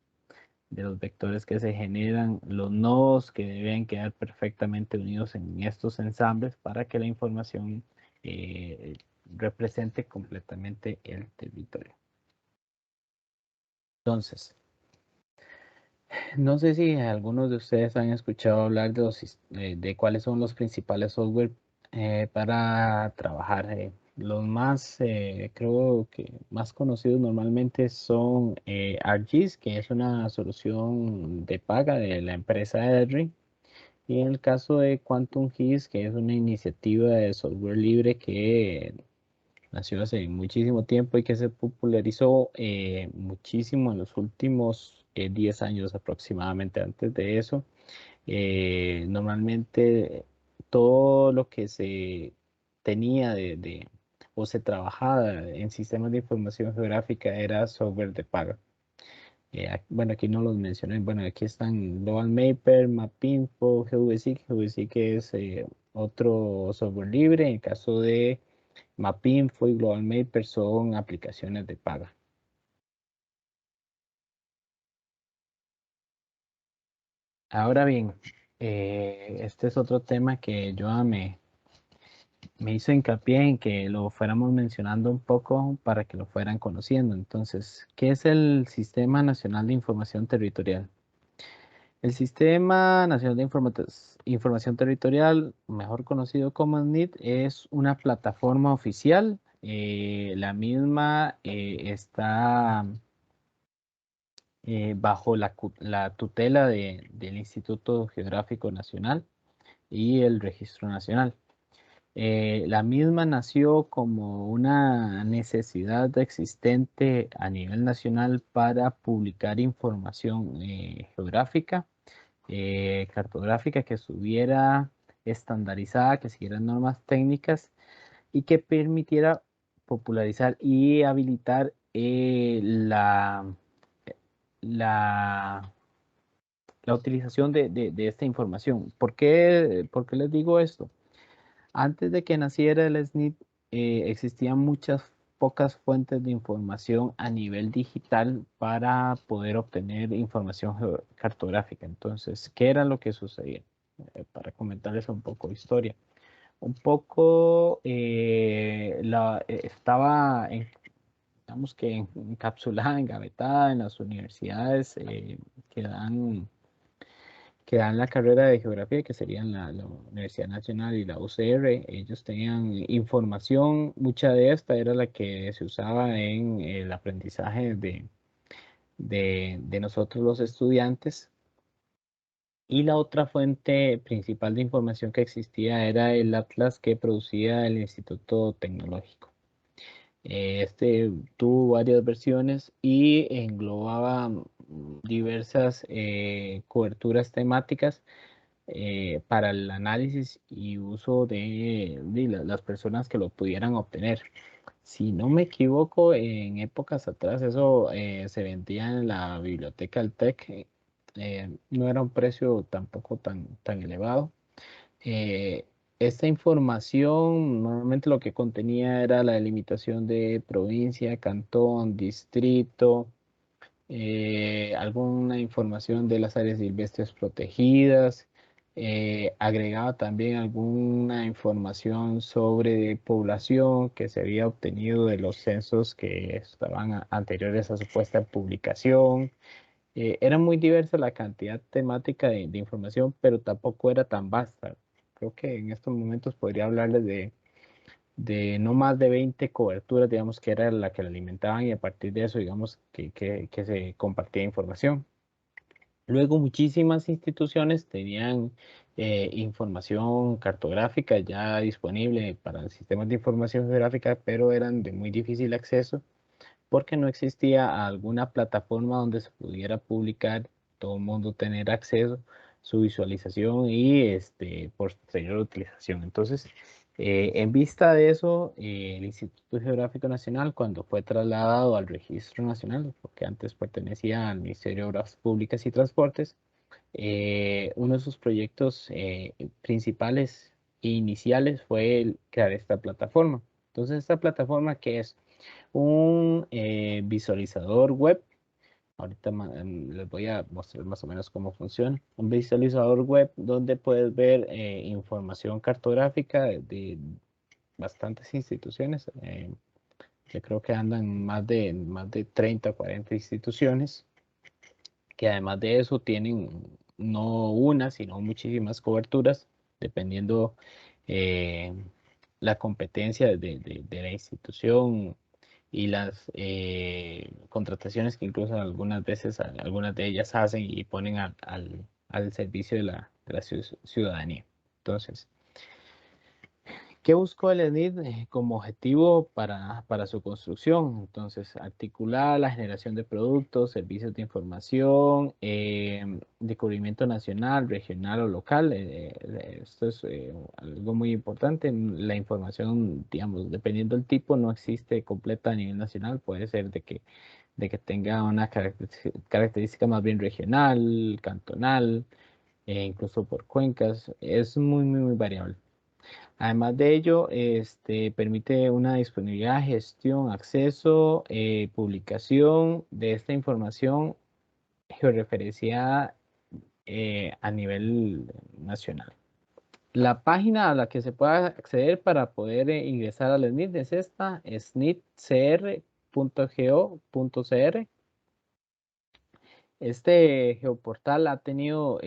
vectores que se generan, los nodos que deben quedar perfectamente unidos en estos ensambles para que la información represente completamente el territorio. Entonces, no sé si algunos de ustedes han escuchado hablar de cuáles son los principales software para trabajar. Los más, creo que más conocidos normalmente son ArcGIS, que es una solución de paga de la empresa Esri. Y en el caso de Quantum GIS, que es una iniciativa de software libre que nació hace muchísimo tiempo y que se popularizó muchísimo en los últimos 10 años aproximadamente. Antes de eso, normalmente todo lo que se tenía o se trabajaba en sistemas de información geográfica era software de paga. Bueno, aquí no los mencioné. Bueno, aquí están Global Mapper, Mapinfo, GeoGeSIC. GeoGeSIC es otro software libre. En el caso de Mapinfo y Global Mapper son aplicaciones de paga. Ahora bien, este es otro tema que yo me hizo hincapié en que lo fuéramos mencionando un poco para que lo fueran conociendo. Entonces, ¿qué es el Sistema Nacional de Información Territorial? El Sistema Nacional de Información Territorial, mejor conocido como SNIT, es una plataforma oficial. La misma está bajo la tutela del Instituto Geográfico Nacional y el Registro Nacional. La misma nació como una necesidad existente a nivel nacional para publicar información geográfica, cartográfica, que estuviera estandarizada, que siguiera normas técnicas y que permitiera popularizar y habilitar la, la utilización de esta información. ¿Por qué les digo esto? Antes de que naciera el SNIT, existían muchas pocas fuentes de información a nivel digital para poder obtener información cartográfica. Entonces, ¿qué era lo que sucedía? Para comentarles un poco de historia. Un poco estaba, digamos que encapsulada, engavetada en las universidades que dan la carrera de geografía, que serían la Universidad Nacional y la UCR. Ellos tenían información, mucha de esta era la que se usaba en el aprendizaje de nosotros los estudiantes. Y la otra fuente principal de información que existía era el atlas que producía el Instituto Tecnológico. Este tuvo varias versiones y englobaba diversas coberturas temáticas para el análisis y uso de las personas que lo pudieran obtener. Si no me equivoco, en épocas atrás eso se vendía en la biblioteca del TEC. No era un precio tampoco tan elevado. Eh, Esta información normalmente lo que contenía era la delimitación de provincia, cantón, distrito, alguna información de las áreas silvestres protegidas, agregaba también alguna información sobre población que se había obtenido de los censos que estaban anteriores a su puesta en publicación. Era muy diversa la cantidad temática de información, pero tampoco era tan vasta. Creo que en estos momentos podría hablarles de no más de 20 coberturas, digamos, que era la que la alimentaban, y a partir de eso, digamos, que se compartía información. Luego, muchísimas instituciones tenían información cartográfica ya disponible para sistemas de información geográfica, pero eran de muy difícil acceso porque no existía alguna plataforma donde se pudiera publicar, todo el mundo tener acceso, su visualización y posterior utilización. Entonces, en vista de eso, el Instituto Geográfico Nacional, cuando fue trasladado al Registro Nacional, porque antes pertenecía al Ministerio de Obras Públicas y Transportes, uno de sus proyectos principales e iniciales fue crear esta plataforma. Entonces, esta plataforma, que es un visualizador web. Ahorita les voy a mostrar más o menos cómo funciona. Un visualizador web donde puedes ver información cartográfica de bastantes instituciones. Yo creo que andan más de 30 o 40 instituciones, que además de eso tienen no una, sino muchísimas coberturas, dependiendo eh, la competencia de la institución y las contrataciones que incluso algunas veces algunas de ellas hacen y ponen al servicio de la ciudadanía. Entonces, ¿qué buscó el ENID como objetivo para su construcción? Entonces, articular la generación de productos, servicios de información, de cubrimiento nacional, regional o local. Esto es algo muy importante. La información, digamos, dependiendo del tipo, no existe completa a nivel nacional. Puede ser de que tenga una característica más bien regional, cantonal, incluso por cuencas. Es muy, muy, muy variable. Además de ello, permite una disponibilidad, gestión, acceso, publicación de esta información georreferenciada a nivel nacional. La página a la que se puede acceder para poder ingresar al SNIT es esta, snitcr.go.cr. Este geoportal ha tenido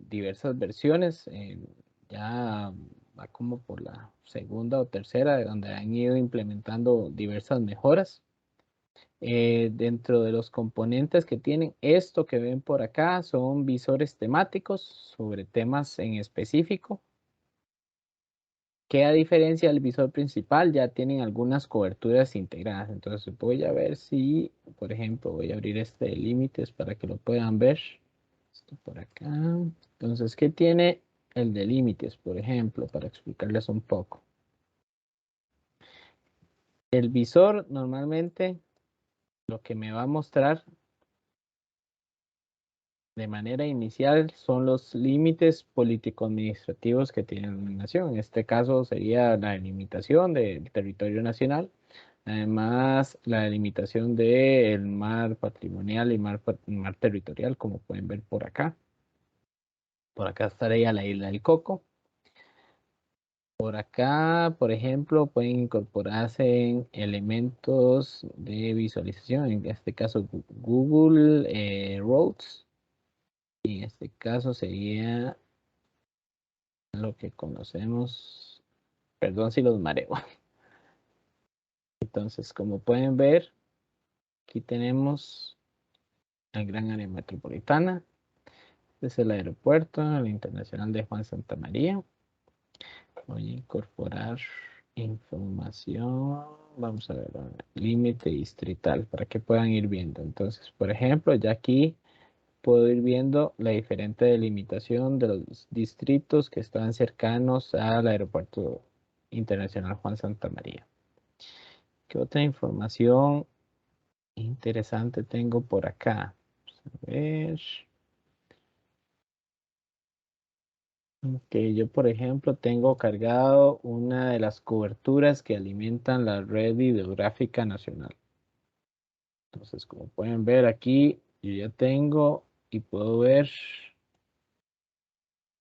diversas versiones, ya va como por la segunda o tercera, de donde han ido implementando diversas mejoras. Dentro de los componentes que tienen esto que ven por acá son visores temáticos sobre temas en específico, que a diferencia del visor principal ya tienen algunas coberturas integradas. Entonces voy a ver si, por ejemplo, voy a abrir este de límites para que lo puedan ver. Esto por acá. Entonces, ¿qué tiene el de límites, por ejemplo, para explicarles un poco? El visor normalmente lo que me va a mostrar de manera inicial son los límites político-administrativos que tiene una nación. En este caso sería la delimitación del territorio nacional, además la delimitación del mar patrimonial y mar territorial, como pueden ver por acá. Por acá estaría la isla del Coco. Por acá, por ejemplo, pueden incorporarse elementos de visualización, en este caso Google Roads, y en este caso sería lo que conocemos, perdón si los mareo. Entonces, como pueden ver, aquí tenemos la gran área metropolitana, este es el aeropuerto, el internacional de Juan Santamaría. Voy a incorporar información, vamos a ver, límite distrital, para que puedan ir viendo. Entonces, por ejemplo, ya aquí puedo ir viendo la diferente delimitación de los distritos que están cercanos al Aeropuerto Internacional Juan Santamaría. ¿Qué otra información interesante tengo por acá? Vamos a ver. Que yo, por ejemplo, tengo cargado una de las coberturas que alimentan la red hidrográfica nacional. Entonces, como pueden ver aquí, yo ya tengo y puedo ver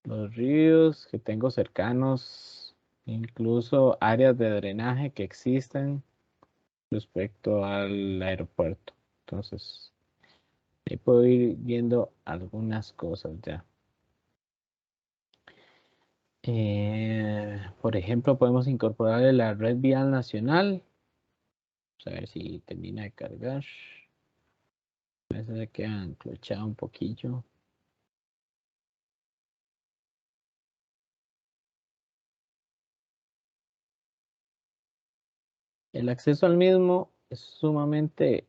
los ríos que tengo cercanos, incluso áreas de drenaje que existen respecto al aeropuerto. Entonces, ahí puedo ir viendo algunas cosas ya. Por ejemplo, podemos incorporar la red vial nacional. Vamos a ver si termina de cargar. A veces se queda enclochado un poquillo. El acceso al mismo es sumamente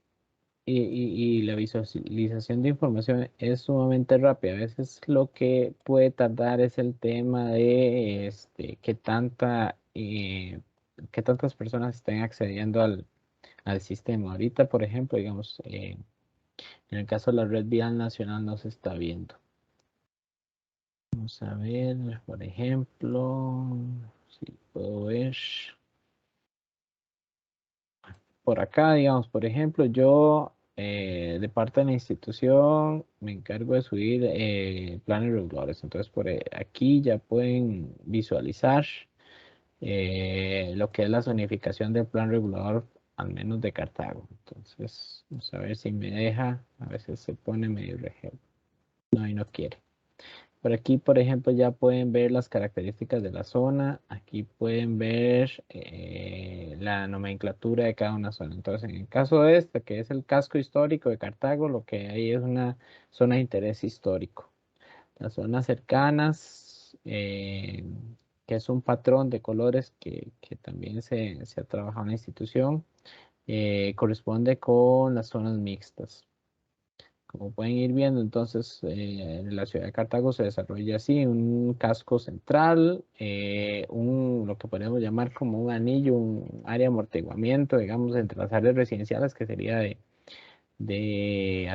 y la visualización de información es sumamente rápida. A veces lo que puede tardar es el tema de qué tantas personas estén accediendo al sistema. Ahorita, por ejemplo, digamos, en el caso de la red vial nacional no se está viendo. Vamos a ver, por ejemplo, si puedo ver. Por acá, digamos, por ejemplo, yo de parte de la institución me encargo de subir planes reguladores. Entonces, aquí ya pueden visualizar lo que es la zonificación del plan regulador, al menos de Cartago. Entonces, vamos a ver si me deja. A veces se pone medio rejego. No, y no quiere. Por aquí, por ejemplo, ya pueden ver las características de la zona. Aquí pueden ver la nomenclatura de cada una zona. Entonces, en el caso de esta, que es el casco histórico de Cartago, lo que hay es una zona de interés histórico. Las zonas cercanas, que es un patrón de colores que también se ha trabajado en la institución, corresponde con las zonas mixtas. Como pueden ir viendo, entonces en la ciudad de Cartago se desarrolla así un casco central, lo que podemos llamar como un anillo, un área de amortiguamiento, digamos, entre las áreas residenciales, que sería de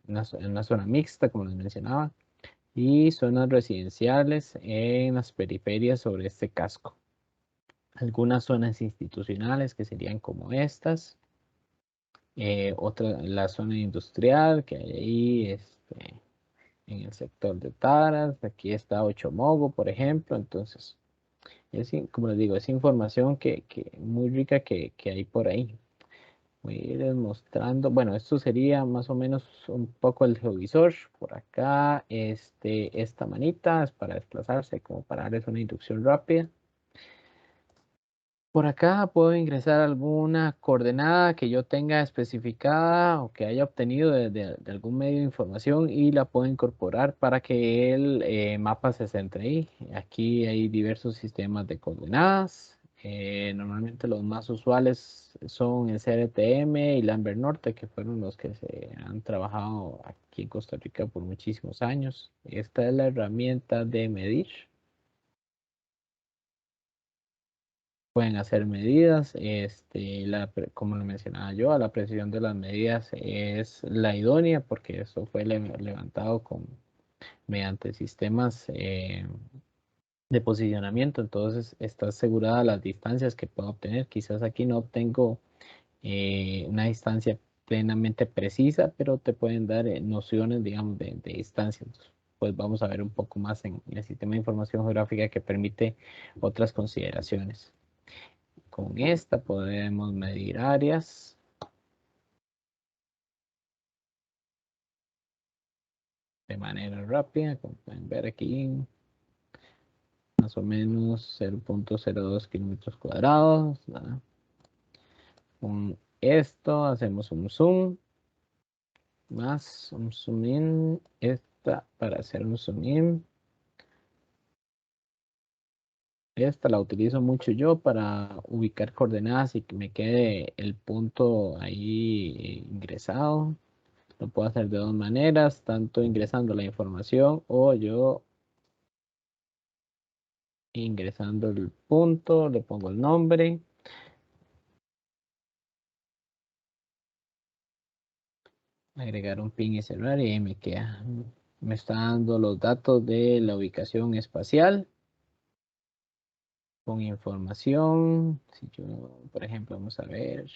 una zona mixta, como les mencionaba, y zonas residenciales en las periferias sobre este casco. Algunas zonas institucionales que serían como estas. Otra, la zona industrial que hay ahí en el sector de Taras. Aquí está Ochomogo, por ejemplo. Entonces, como les digo, es información que muy rica que hay por ahí. Voy a ir mostrando, bueno, esto sería más o menos un poco el geovisor. Por acá, esta manita es para desplazarse, como para darles una inducción rápida. Por acá puedo ingresar alguna coordenada que yo tenga especificada o que haya obtenido de algún medio de información y la puedo incorporar para que el mapa se centre ahí. Aquí hay diversos sistemas de coordenadas. Normalmente los más usuales son el CRTM y Lambert Norte, que fueron los que se han trabajado aquí en Costa Rica por muchísimos años. Esta es la herramienta de medir. Pueden hacer medidas, como lo mencionaba yo, la precisión de las medidas es la idónea porque eso fue levantado mediante sistemas de posicionamiento, entonces está asegurada las distancias que puedo obtener. Quizás aquí no obtengo una distancia plenamente precisa, pero te pueden dar nociones, digamos, de distancia. Entonces, pues vamos a ver un poco más en el sistema de información geográfica que permite otras consideraciones. Con esta podemos medir áreas. De manera rápida, como pueden ver aquí, más o menos 0.02 kilómetros cuadrados. ¿Verdad? Con esto hacemos un zoom, más un zoom in, esta para hacer un zoom in. Esta la utilizo mucho yo para ubicar coordenadas y que me quede el punto ahí ingresado. Lo puedo hacer de dos maneras, tanto ingresando la información o yo ingresando el punto, le pongo el nombre. Agregar un pin y cerrar y ahí me queda. Me está dando los datos de la ubicación espacial con información. Si yo, por ejemplo, vamos a ver,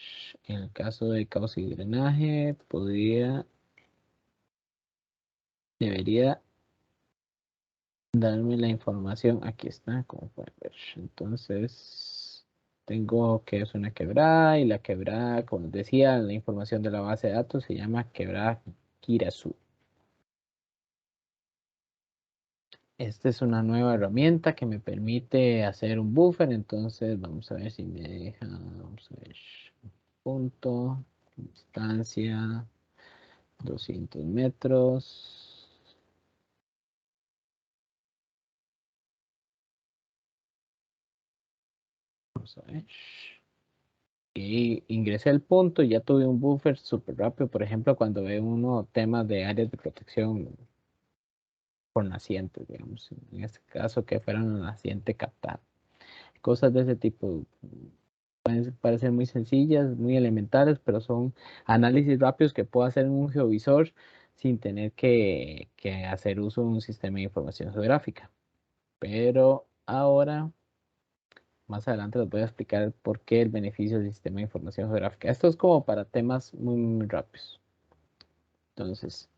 en el caso de causa y drenaje, debería darme la información. Aquí está, como pueden ver. Entonces, tengo que es una quebrada y la quebrada, como les decía, la información de la base de datos se llama quebrada Kirasu. Esta es una nueva herramienta que me permite hacer un buffer, entonces vamos a ver si me deja, vamos a ver, punto, distancia, 200 metros. Vamos a ver. Y ingresé al punto y ya tuve un buffer súper rápido. Por ejemplo, cuando ve uno temas de áreas de protección por nacientes, digamos, en este caso que fueran un naciente captado. Cosas de ese tipo. Pueden parecer muy sencillas, muy elementales, pero son análisis rápidos que puedo hacer en un geovisor sin tener que hacer uso de un sistema de información geográfica. Pero ahora, más adelante les voy a explicar por qué el beneficio del sistema de información geográfica. Esto es como para temas muy, muy rápidos. Entonces,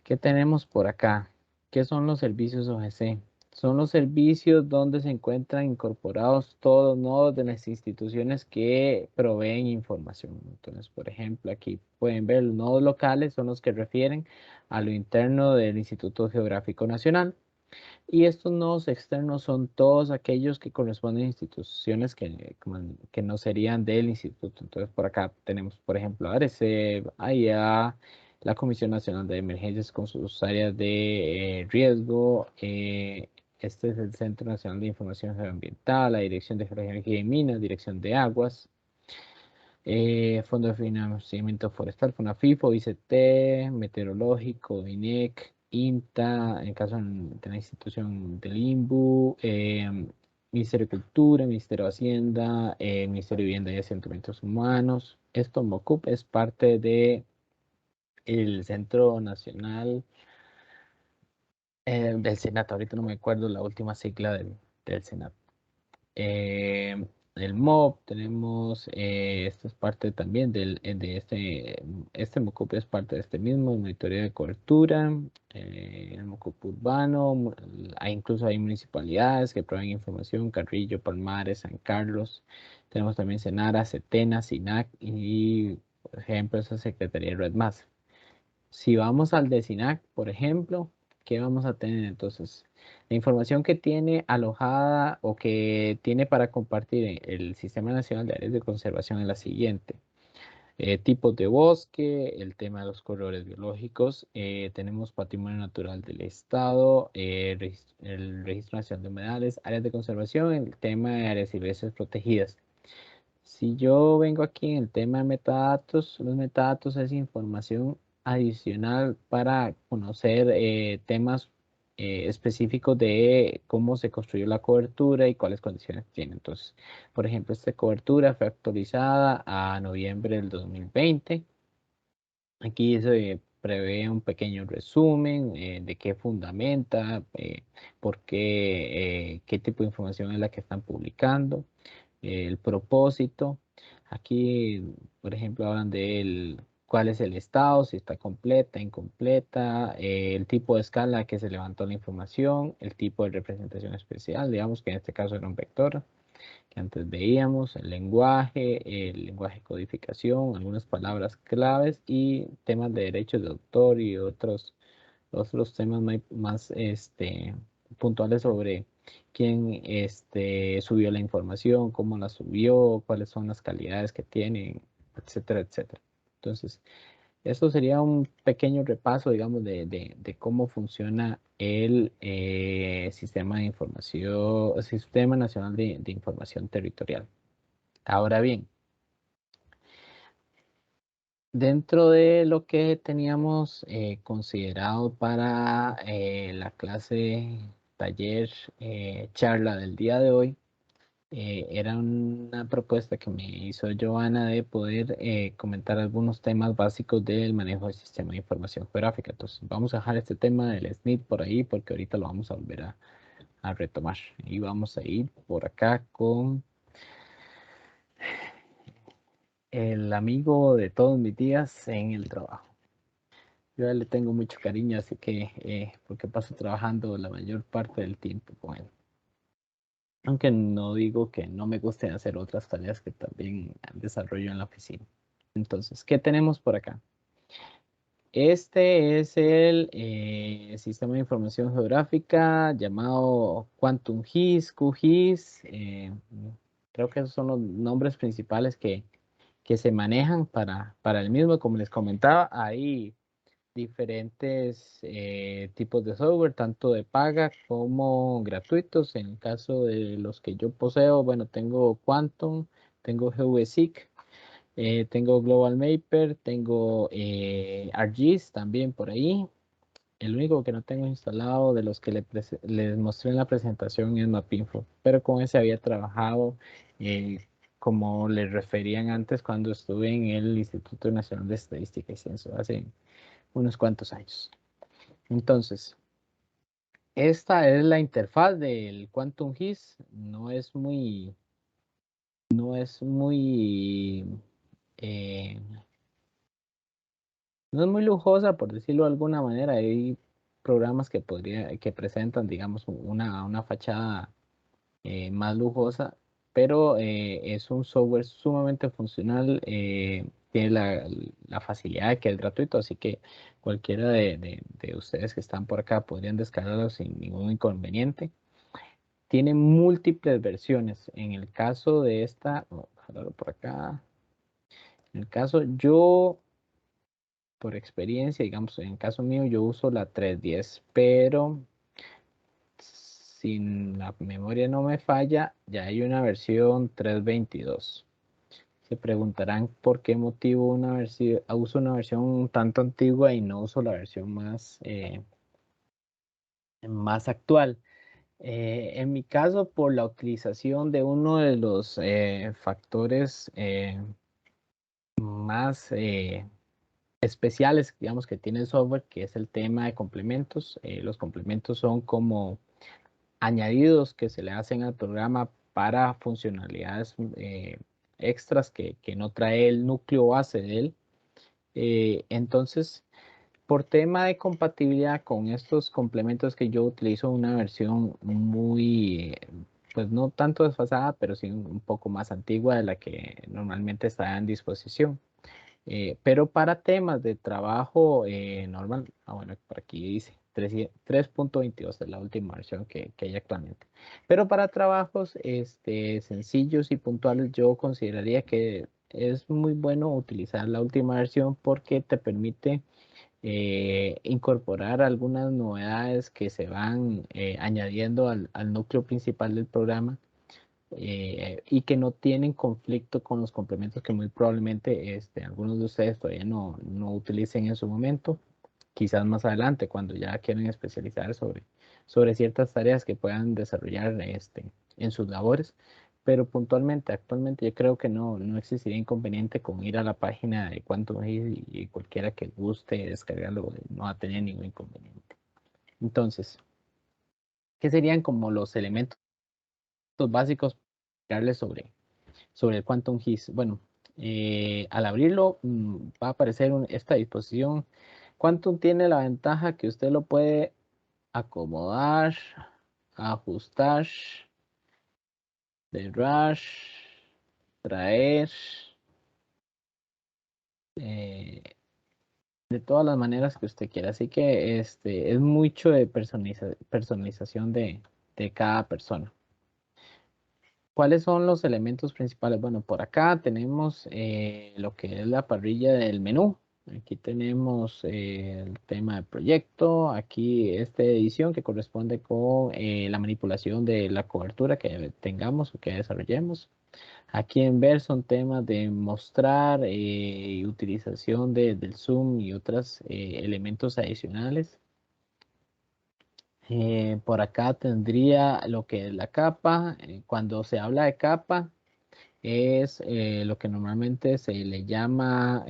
¿qué tenemos por acá? ¿Qué son los servicios OGC? Son los servicios donde se encuentran incorporados todos los nodos de las instituciones que proveen información. Entonces, por ejemplo, aquí pueden ver los nodos locales, son los que refieren a lo interno del Instituto Geográfico Nacional. Y estos nodos externos son todos aquellos que corresponden a instituciones que no serían del instituto. Entonces, por acá tenemos, por ejemplo, ARECEP, AIA, la Comisión Nacional de Emergencias con sus áreas de riesgo. Este es el Centro Nacional de Información Geoambiental, la Dirección de Geología y Minas, Dirección de Aguas, Fondo de Financiamiento Forestal, FONAFIFO, ICT, Meteorológico, INEC, INTA, en caso de la institución del INBU, Ministerio de Cultura, Ministerio de Hacienda, Ministerio de Vivienda y Asentamientos Humanos. Esto, MOCUP, es parte de el Centro Nacional del Senado. Ahorita no me acuerdo la última sigla del Senado. el MOB, tenemos, esta es parte también de este MOCUP es parte de este mismo, monitoría de cobertura, el MOCUP urbano, incluso hay municipalidades que proveen información, Carrillo, Palmares, San Carlos, tenemos también Senara, Setena, SINAC y, por ejemplo, esa Secretaría de Red Más. Si vamos al de SINAC, por ejemplo, ¿qué vamos a tener entonces? La información que tiene alojada o que tiene para compartir en el Sistema Nacional de Áreas de Conservación es la siguiente. Tipos de bosque, el tema de los corredores biológicos, tenemos patrimonio natural del Estado, el Registro Nacional de Humedales, áreas de conservación, el tema de áreas silvestres protegidas. Si yo vengo aquí en el tema de metadatos, los metadatos es información adicional para conocer temas específicos de cómo se construyó la cobertura y cuáles condiciones tiene. Entonces, por ejemplo, esta cobertura fue actualizada a noviembre del 2020. Aquí se prevé un pequeño resumen de qué fundamenta, por qué, qué tipo de información es la que están publicando, el propósito. Aquí, por ejemplo, hablan de cuál es el estado, si está completa, incompleta, el tipo de escala que se levantó la información, el tipo de representación especial, digamos que en este caso era un vector que antes veíamos, el lenguaje de codificación, algunas palabras claves y temas de derechos de autor y otros temas más puntuales sobre quién subió la información, cómo la subió, cuáles son las calidades que tiene, etcétera, etcétera. Entonces, esto sería un pequeño repaso, digamos, de cómo funciona el sistema de información, el Sistema Nacional de Información Territorial. Ahora bien, dentro de lo que teníamos considerado para la clase, taller, charla del día de hoy, era una propuesta que me hizo Joana de poder comentar algunos temas básicos del manejo del sistema de información geográfica. Entonces, vamos a dejar este tema del SNID por ahí porque ahorita lo vamos a volver a retomar. Y vamos a ir por acá con el amigo de todos mis días en el trabajo. Yo a él le tengo mucho cariño, así que porque paso trabajando la mayor parte del tiempo con él. Aunque no digo que no me guste hacer otras tareas que también desarrollo en la oficina. Entonces, ¿qué tenemos por acá? Este es el sistema de información geográfica llamado Quantum GIS, QGIS. Creo que esos son los nombres principales que se manejan para el mismo. Como les comentaba, hay diferentes tipos de software, tanto de paga como gratuitos. En el caso de los que yo poseo, bueno, tengo Quantum, tengo GeoGeseek, tengo Global Mapper, tengo ArcGIS también por ahí. El único que no tengo instalado de los que les mostré en la presentación es Mapinfo, pero con ese había trabajado como les referían antes cuando estuve en el Instituto Nacional de Estadística y Censo hace unos cuantos años. Entonces, esta es la interfaz del Quantum GIS. No es muy eh, no es muy lujosa, por decirlo de alguna manera. Hay programas que presentan, digamos, una fachada más lujosa, pero es un software sumamente funcional. Tiene la facilidad de que es gratuito, así que cualquiera de ustedes que están por acá podrían descargarlo sin ningún inconveniente. Tiene múltiples versiones. En el caso de esta, por acá. En el caso, yo por experiencia, digamos, en el caso mío, yo uso la 3.10, pero si la memoria no me falla, ya hay una versión 3.22. Se preguntarán por qué motivo uso una versión un tanto antigua y no uso la versión más actual. En mi caso, por la utilización de uno de los factores más especiales, digamos, que tiene el software, que es el tema de complementos. Los complementos son como añadidos que se le hacen al programa para funcionalidades extras que no trae el núcleo base de él. Entonces, por tema de compatibilidad con estos complementos que yo utilizo una versión muy, pues no tanto desfasada, pero sí un poco más antigua de la que normalmente está en disposición. Pero para temas de trabajo normal, bueno, por aquí dice 3.22 es la última versión que hay actualmente. Pero para trabajos sencillos y puntuales, yo consideraría que es muy bueno utilizar la última versión porque te permite incorporar algunas novedades que se van añadiendo al núcleo principal del programa y que no tienen conflicto con los complementos que muy probablemente algunos de ustedes todavía no utilicen en su momento, quizás más adelante cuando ya quieren especializar sobre ciertas tareas que puedan desarrollar en sus labores. Pero puntualmente, actualmente yo creo que no existiría inconveniente con ir a la página de Quantum y cualquiera que guste descargarlo, no va a tener ningún inconveniente. Entonces, ¿qué serían como los elementos básicos para darle sobre el Quantum GIS? Bueno, al abrirlo va a aparecer esta disposición. Quantum tiene la ventaja que usted lo puede acomodar, ajustar, cerrar, traer, de todas las maneras que usted quiera. Así que es mucho de personalización de cada persona. ¿Cuáles son los elementos principales? Bueno, por acá tenemos lo que es la parrilla del menú. Aquí tenemos el tema del proyecto, aquí esta edición que corresponde con la manipulación de la cobertura que tengamos o que desarrollemos. Aquí en ver son temas de mostrar y utilización del zoom y otros elementos adicionales. Por acá tendría lo que es la capa. Cuando se habla de capa, es lo que normalmente se le llama,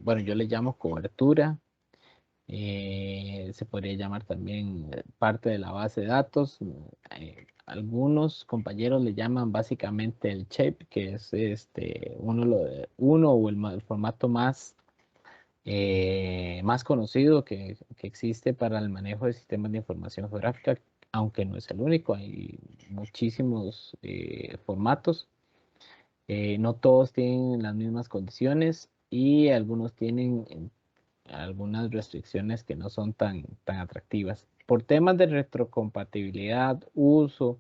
bueno, yo le llamo cobertura. Se podría llamar también parte de la base de datos. Algunos compañeros le llaman básicamente el shape, que es uno o el formato más conocido que existe para el manejo de sistemas de información geográfica, aunque no es el único, hay muchísimos formatos. No todos tienen las mismas condiciones y algunos tienen algunas restricciones que no son tan atractivas. Por temas de retrocompatibilidad, uso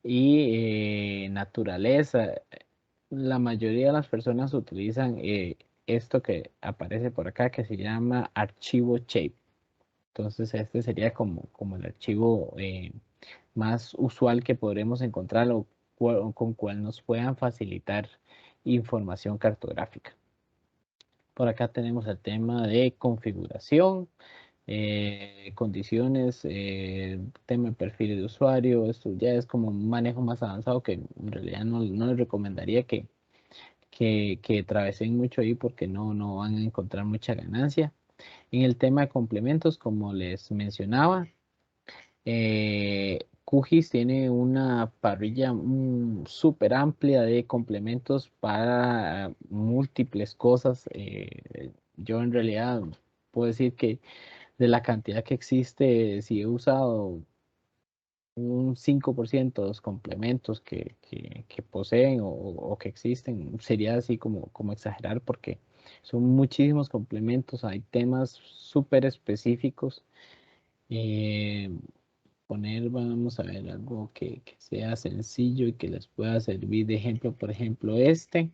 y naturaleza, la mayoría de las personas utilizan esto que aparece por acá que se llama archivo shape. Entonces este sería como el archivo más usual que podremos encontrar o con cual nos puedan facilitar información cartográfica. Por acá tenemos el tema de configuración, condiciones, tema de perfil de usuario. Esto ya es como un manejo más avanzado que en realidad no les recomendaría que travesen mucho ahí porque no van a encontrar mucha ganancia. En el tema de complementos, como les mencionaba, QGIS tiene una parrilla súper amplia de complementos para múltiples cosas. Yo en realidad puedo decir que de la cantidad que existe, si he usado un 5% de los complementos que poseen o que existen, sería así como exagerar porque son muchísimos complementos, hay temas súper específicos. Eh, Vamos a ver, algo que sea sencillo y que les pueda servir de ejemplo. Por ejemplo, este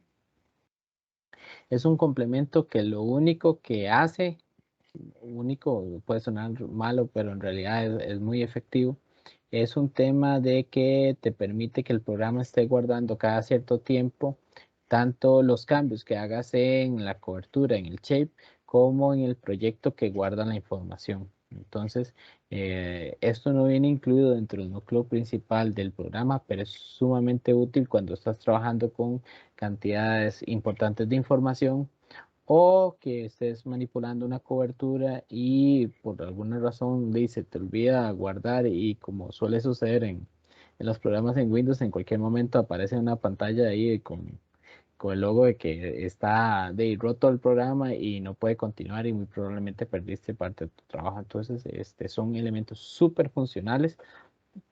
es un complemento que lo único que hace, único puede sonar malo, pero en realidad es muy efectivo. Es un tema de que te permite que el programa esté guardando cada cierto tiempo tanto los cambios que hagas en la cobertura, en el shape, como en el proyecto que guarda la información. Entonces, esto no viene incluido dentro del núcleo principal del programa, pero es sumamente útil cuando estás trabajando con cantidades importantes de información o que estés manipulando una cobertura y por alguna razón dice, te olvida guardar y como suele suceder en los programas en Windows en cualquier momento aparece una pantalla ahí con el logo de que está roto el programa y no puede continuar y muy probablemente perdiste parte de tu trabajo. Entonces, son elementos súper funcionales,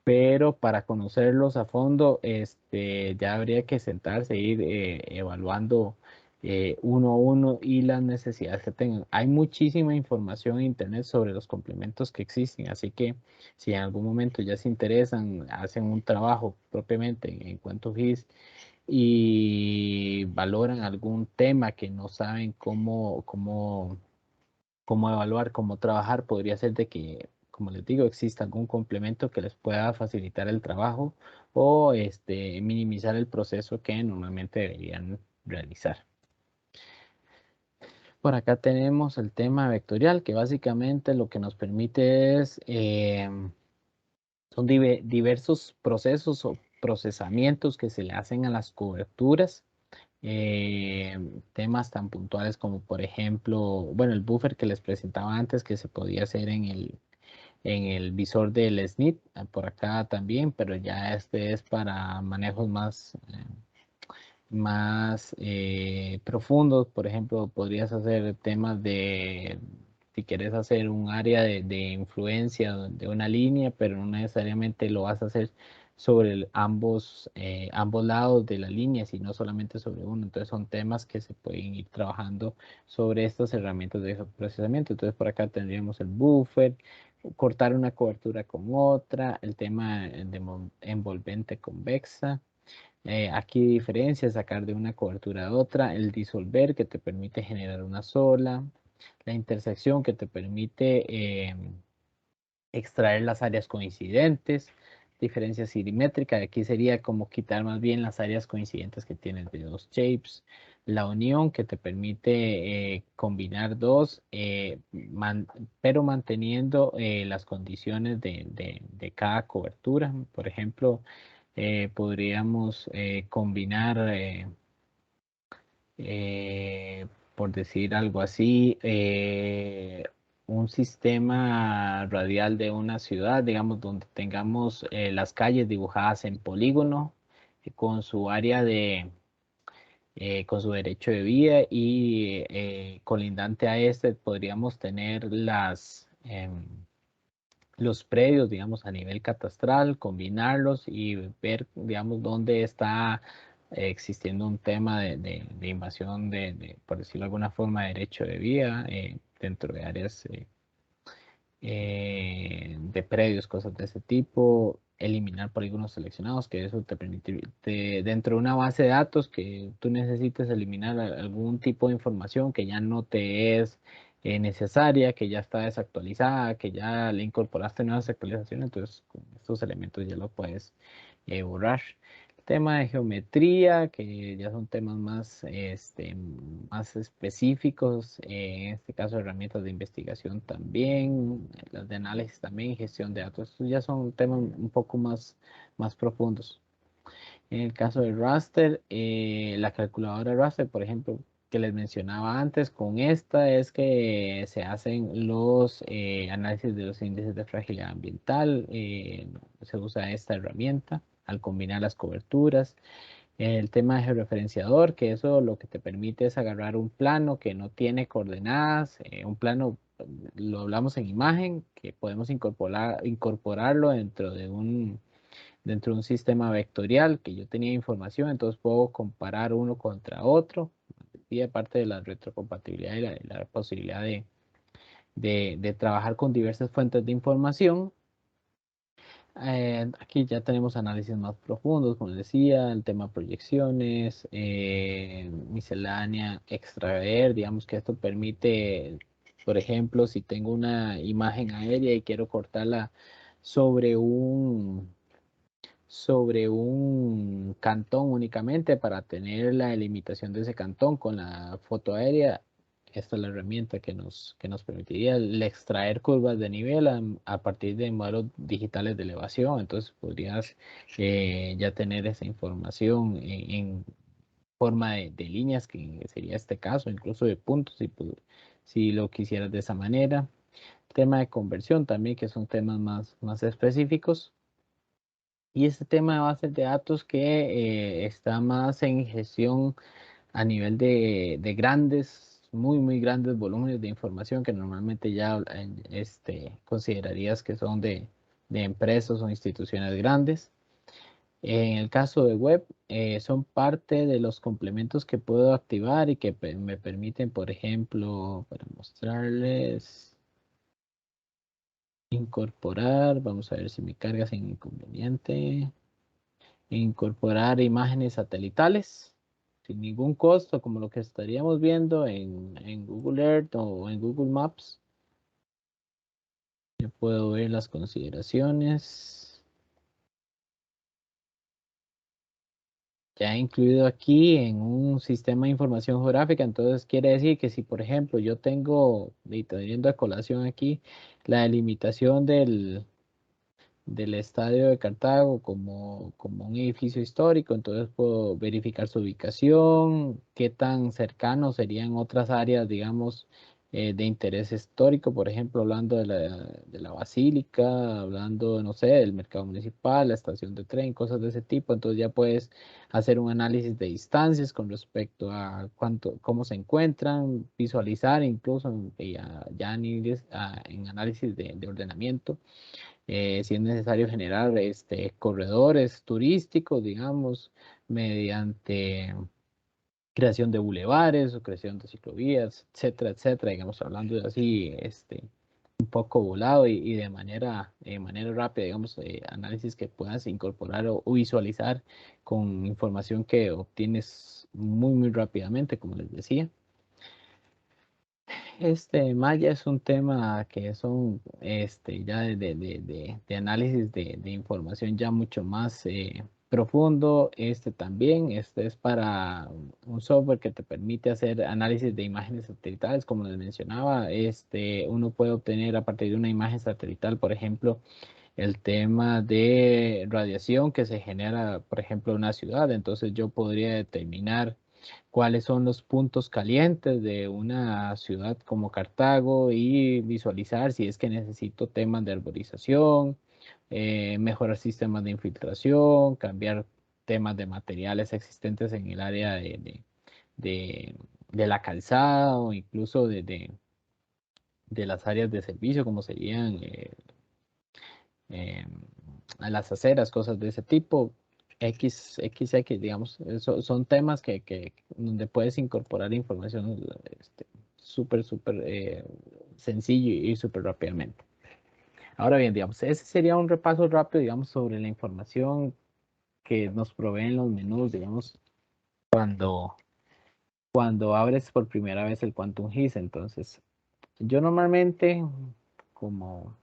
pero para conocerlos a fondo, ya habría que sentarse e ir evaluando uno a uno y las necesidades que tengan. Hay muchísima información en Internet sobre los complementos que existen, así que si en algún momento ya se interesan, hacen un trabajo propiamente en cuanto GIS y valoran algún tema que no saben cómo evaluar, cómo trabajar, podría ser de que, como les digo, exista algún complemento que les pueda facilitar el trabajo o minimizar el proceso que normalmente deberían realizar. Por acá tenemos el tema vectorial, que básicamente lo que nos permite es, son diversos procesos o procesamientos que se le hacen a las coberturas. Temas tan puntuales como por ejemplo, bueno, el buffer que les presentaba antes que se podía hacer en el visor del SNIT, por acá también, pero ya este es para manejos más profundos. Por ejemplo, podrías hacer temas de, si quieres hacer un área de influencia de una línea, pero no necesariamente lo vas a hacer sobre ambos lados de la línea, sino solamente sobre uno. Entonces son temas que se pueden ir trabajando sobre estas herramientas de procesamiento. Entonces por acá tendríamos el buffer, cortar una cobertura con otra, el tema de envolvente convexa. Aquí diferencia sacar de una cobertura a otra, el disolver que te permite generar una sola, la intersección que te permite extraer las áreas coincidentes, diferencia simétrica, aquí sería como quitar más bien las áreas coincidentes que tienes de dos shapes, la unión que te permite combinar dos, pero manteniendo las condiciones de cada cobertura. Por ejemplo, podríamos combinar, eh, por decir algo así, un sistema radial de una ciudad, digamos, donde tengamos las calles dibujadas en polígono, con su área con su derecho de vía y colindante a este podríamos tener los predios, digamos, a nivel catastral, combinarlos y ver, digamos, dónde está existiendo un tema de invasión por decirlo de alguna forma, de derecho de vía dentro de áreas de predios, cosas de ese tipo, eliminar polígonos seleccionados, que eso te permite, dentro de una base de datos que tú necesites eliminar algún tipo de información que ya no te es necesaria, que ya está desactualizada, que ya le incorporaste nuevas actualizaciones, entonces con estos elementos ya lo puedes borrar. Tema de geometría, que ya son temas más específicos, en este caso herramientas de investigación también, las de análisis también, gestión de datos, estos ya son temas un poco más profundos. En el caso de raster, la calculadora raster, por ejemplo, que les mencionaba antes, con esta es que se hacen los análisis de los índices de fragilidad ambiental, se usa esta herramienta al combinar las coberturas. El tema de georreferenciador, que eso lo que te permite es agarrar un plano que no tiene coordenadas, un plano, lo hablamos en imagen, que podemos incorporarlo dentro de un sistema vectorial, que yo tenía información, entonces puedo comparar uno contra otro, y aparte de la retrocompatibilidad y la posibilidad de trabajar con diversas fuentes de información. Aquí ya tenemos análisis más profundos, como les decía, el tema proyecciones, miscelánea, extraer, digamos que esto permite, por ejemplo, si tengo una imagen aérea y quiero cortarla sobre un cantón únicamente para tener la delimitación de ese cantón con la foto aérea. Esta es la herramienta que nos permitiría el extraer curvas de nivel a partir de modelos digitales de elevación. Entonces podrías ya tener esa información en forma de líneas, que sería este caso, incluso de puntos, si lo quisieras de esa manera. Tema de conversión también, que son temas más específicos. Y este tema de bases de datos que está más en gestión a nivel de grandes, muy grandes volúmenes de información que normalmente ya considerarías que son de empresas o instituciones grandes. En el caso de web, son parte de los complementos que puedo activar y que me permiten, por ejemplo, para mostrarles, incorporar, vamos a ver si me carga sin inconveniente, incorporar imágenes satelitales sin ningún costo, como lo que estaríamos viendo en Google Earth o en Google Maps. Yo puedo ver las consideraciones. Ya incluido aquí en un sistema de información geográfica, entonces quiere decir que si, por ejemplo, yo tengo, y teniendo a colación aquí, la delimitación del estadio de Cartago como un edificio histórico, entonces puedo verificar su ubicación, qué tan cercano serían otras áreas, digamos, de interés histórico, por ejemplo, hablando de la basílica, hablando, no sé, del mercado municipal, la estación de tren, cosas de ese tipo, entonces ya puedes hacer un análisis de distancias con respecto a cómo se encuentran, visualizar incluso ya en análisis de ordenamiento, si es necesario generar corredores turísticos, digamos, mediante creación de bulevares o creación de ciclovías, etcétera, etcétera, digamos, hablando de así, un poco volado y de manera rápida, digamos, análisis que puedas incorporar o visualizar con información que obtienes muy rápidamente, como les decía. Maya es un tema que son ya de análisis de información ya mucho más profundo. También, es para un software que te permite hacer análisis de imágenes satelitales, como les mencionaba. Uno puede obtener a partir de una imagen satelital, por ejemplo, el tema de radiación que se genera, por ejemplo, en una ciudad. Entonces yo podría determinar cuáles son los puntos calientes de una ciudad como Cartago y visualizar si es que necesito temas de arborización, mejorar sistemas de infiltración, cambiar temas de materiales existentes en el área de, de la calzada o incluso de las áreas de servicio como serían eh, a las aceras, cosas de ese tipo. XX, digamos, son temas donde puedes incorporar información súper sencillo y súper rápidamente. Ahora bien, digamos, ese sería un repaso rápido, digamos, sobre la información que nos proveen los menús, digamos, cuando abres por primera vez el Quantum GIS. Entonces, yo normalmente, como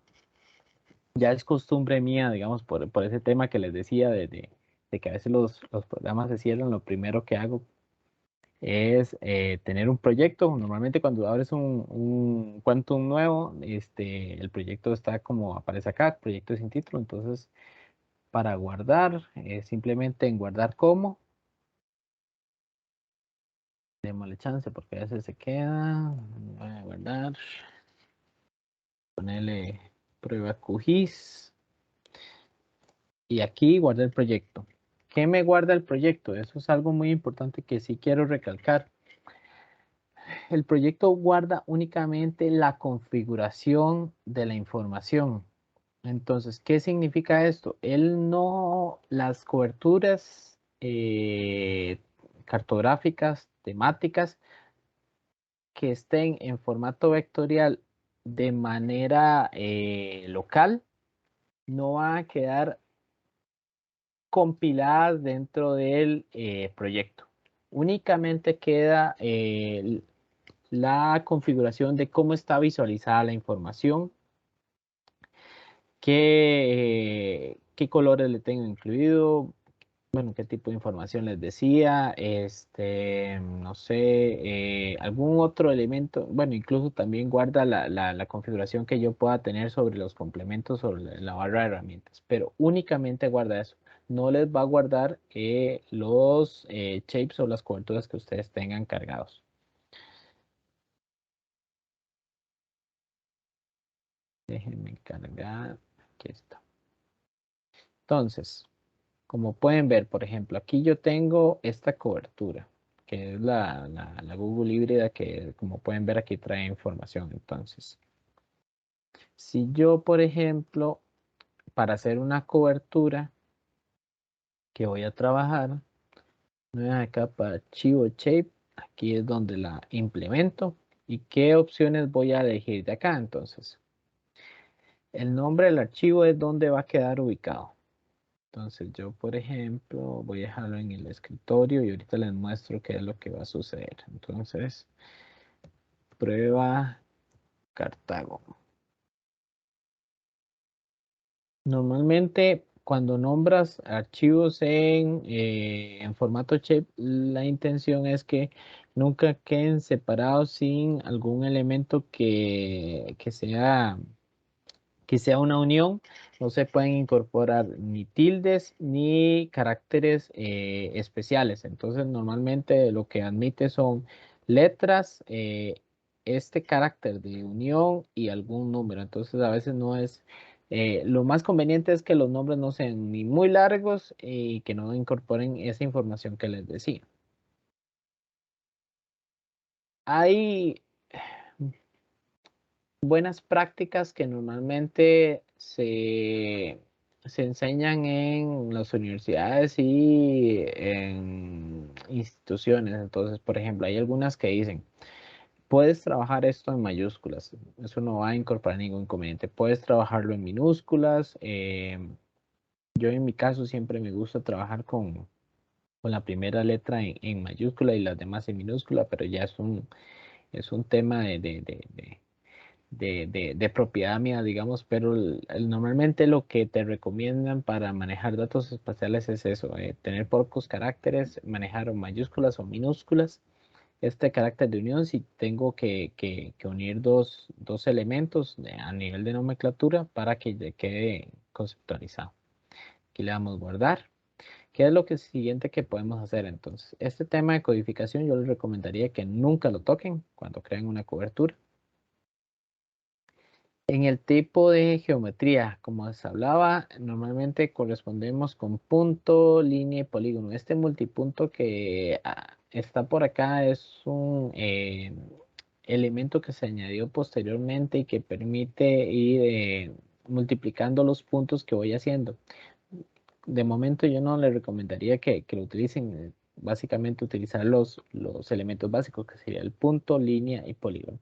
ya es costumbre mía, digamos, por ese tema que les decía de que a veces los programas se cierran, lo primero que hago es tener un proyecto. Normalmente cuando abres un Quantum nuevo, el proyecto está como aparece acá, proyecto sin título. Entonces, para guardar, simplemente en guardar como, démosle chance porque a veces se queda. Voy a guardar, ponerle prueba QGIS. Y aquí guardé el proyecto. ¿Qué me guarda el proyecto? Eso es algo muy importante que sí quiero recalcar. El proyecto guarda únicamente la configuración de la información. Entonces, ¿qué significa esto? Las coberturas cartográficas, temáticas, que estén en formato vectorial de manera local, no van a quedar compiladas dentro del proyecto. Únicamente queda la configuración de cómo está visualizada la información, qué colores le tengo incluido, bueno, qué tipo de información les decía, no sé, algún otro elemento. Bueno, incluso también guarda la configuración que yo pueda tener sobre los complementos, sobre la barra de herramientas, pero únicamente guarda eso. No les va a guardar los shapes o las coberturas que ustedes tengan cargados. Déjenme cargar. Aquí está. Entonces, Como pueden ver, por ejemplo, aquí yo tengo esta cobertura, que es la Google híbrida, que como pueden ver aquí trae información. Entonces, si yo, por ejemplo, para hacer una cobertura que voy a trabajar, acá para archivo shape, aquí es donde la implemento. ¿Y qué opciones voy a elegir de acá? Entonces, el nombre del archivo es donde va a quedar ubicado. Entonces yo, por ejemplo, voy a dejarlo en el escritorio y ahorita les muestro qué es lo que va a suceder. Entonces, prueba Cartago. Normalmente, cuando nombras archivos en formato shape, la intención es que nunca queden separados sin algún elemento que sea una unión. No se pueden incorporar ni tildes ni caracteres especiales. Entonces, normalmente lo que admite son letras, este carácter de unión y algún número. Entonces, a veces no es... lo más conveniente es que los nombres no sean ni muy largos y que no incorporen esa información que les decía. Hay buenas prácticas que normalmente se enseñan en las universidades y en instituciones. Entonces, por ejemplo, hay algunas que dicen, puedes trabajar esto en mayúsculas, eso no va a incorporar ningún inconveniente. Puedes trabajarlo en minúsculas. Yo en mi caso siempre me gusta trabajar con la primera letra en mayúscula y las demás en minúscula, pero ya es un tema de propiedad mía, digamos, pero normalmente lo que te recomiendan para manejar datos espaciales es eso, tener pocos caracteres, manejar mayúsculas o minúsculas. Este carácter de unión, si tengo que unir dos elementos a nivel de nomenclatura para que ya quede conceptualizado. Aquí le damos guardar. ¿Qué es lo que siguiente que podemos hacer entonces? Este tema de codificación yo les recomendaría que nunca lo toquen cuando creen una cobertura. En el tipo de geometría, como les hablaba, normalmente correspondemos con punto, línea y polígono. Este multipunto que está por acá es un elemento que se añadió posteriormente y que permite ir multiplicando los puntos que voy haciendo. De momento yo no les recomendaría que lo utilicen, básicamente utilizar los elementos básicos que sería el punto, línea y polígono.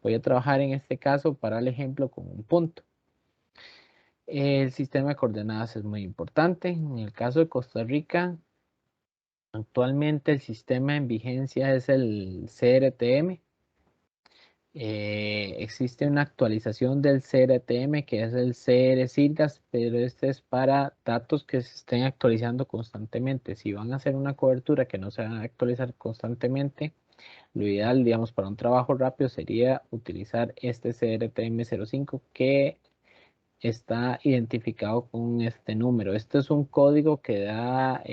Voy a trabajar en este caso para el ejemplo con un punto. El sistema de coordenadas es muy importante. En el caso de Costa Rica, actualmente el sistema en vigencia es el CRTM. Existe una actualización del CRTM que es el CR-SIRGAS, pero este es para datos que se estén actualizando constantemente. Si van a hacer una cobertura que no se van a actualizar constantemente, lo ideal, digamos, para un trabajo rápido sería utilizar este CRTM05 que está identificado con este número. Este es un código que da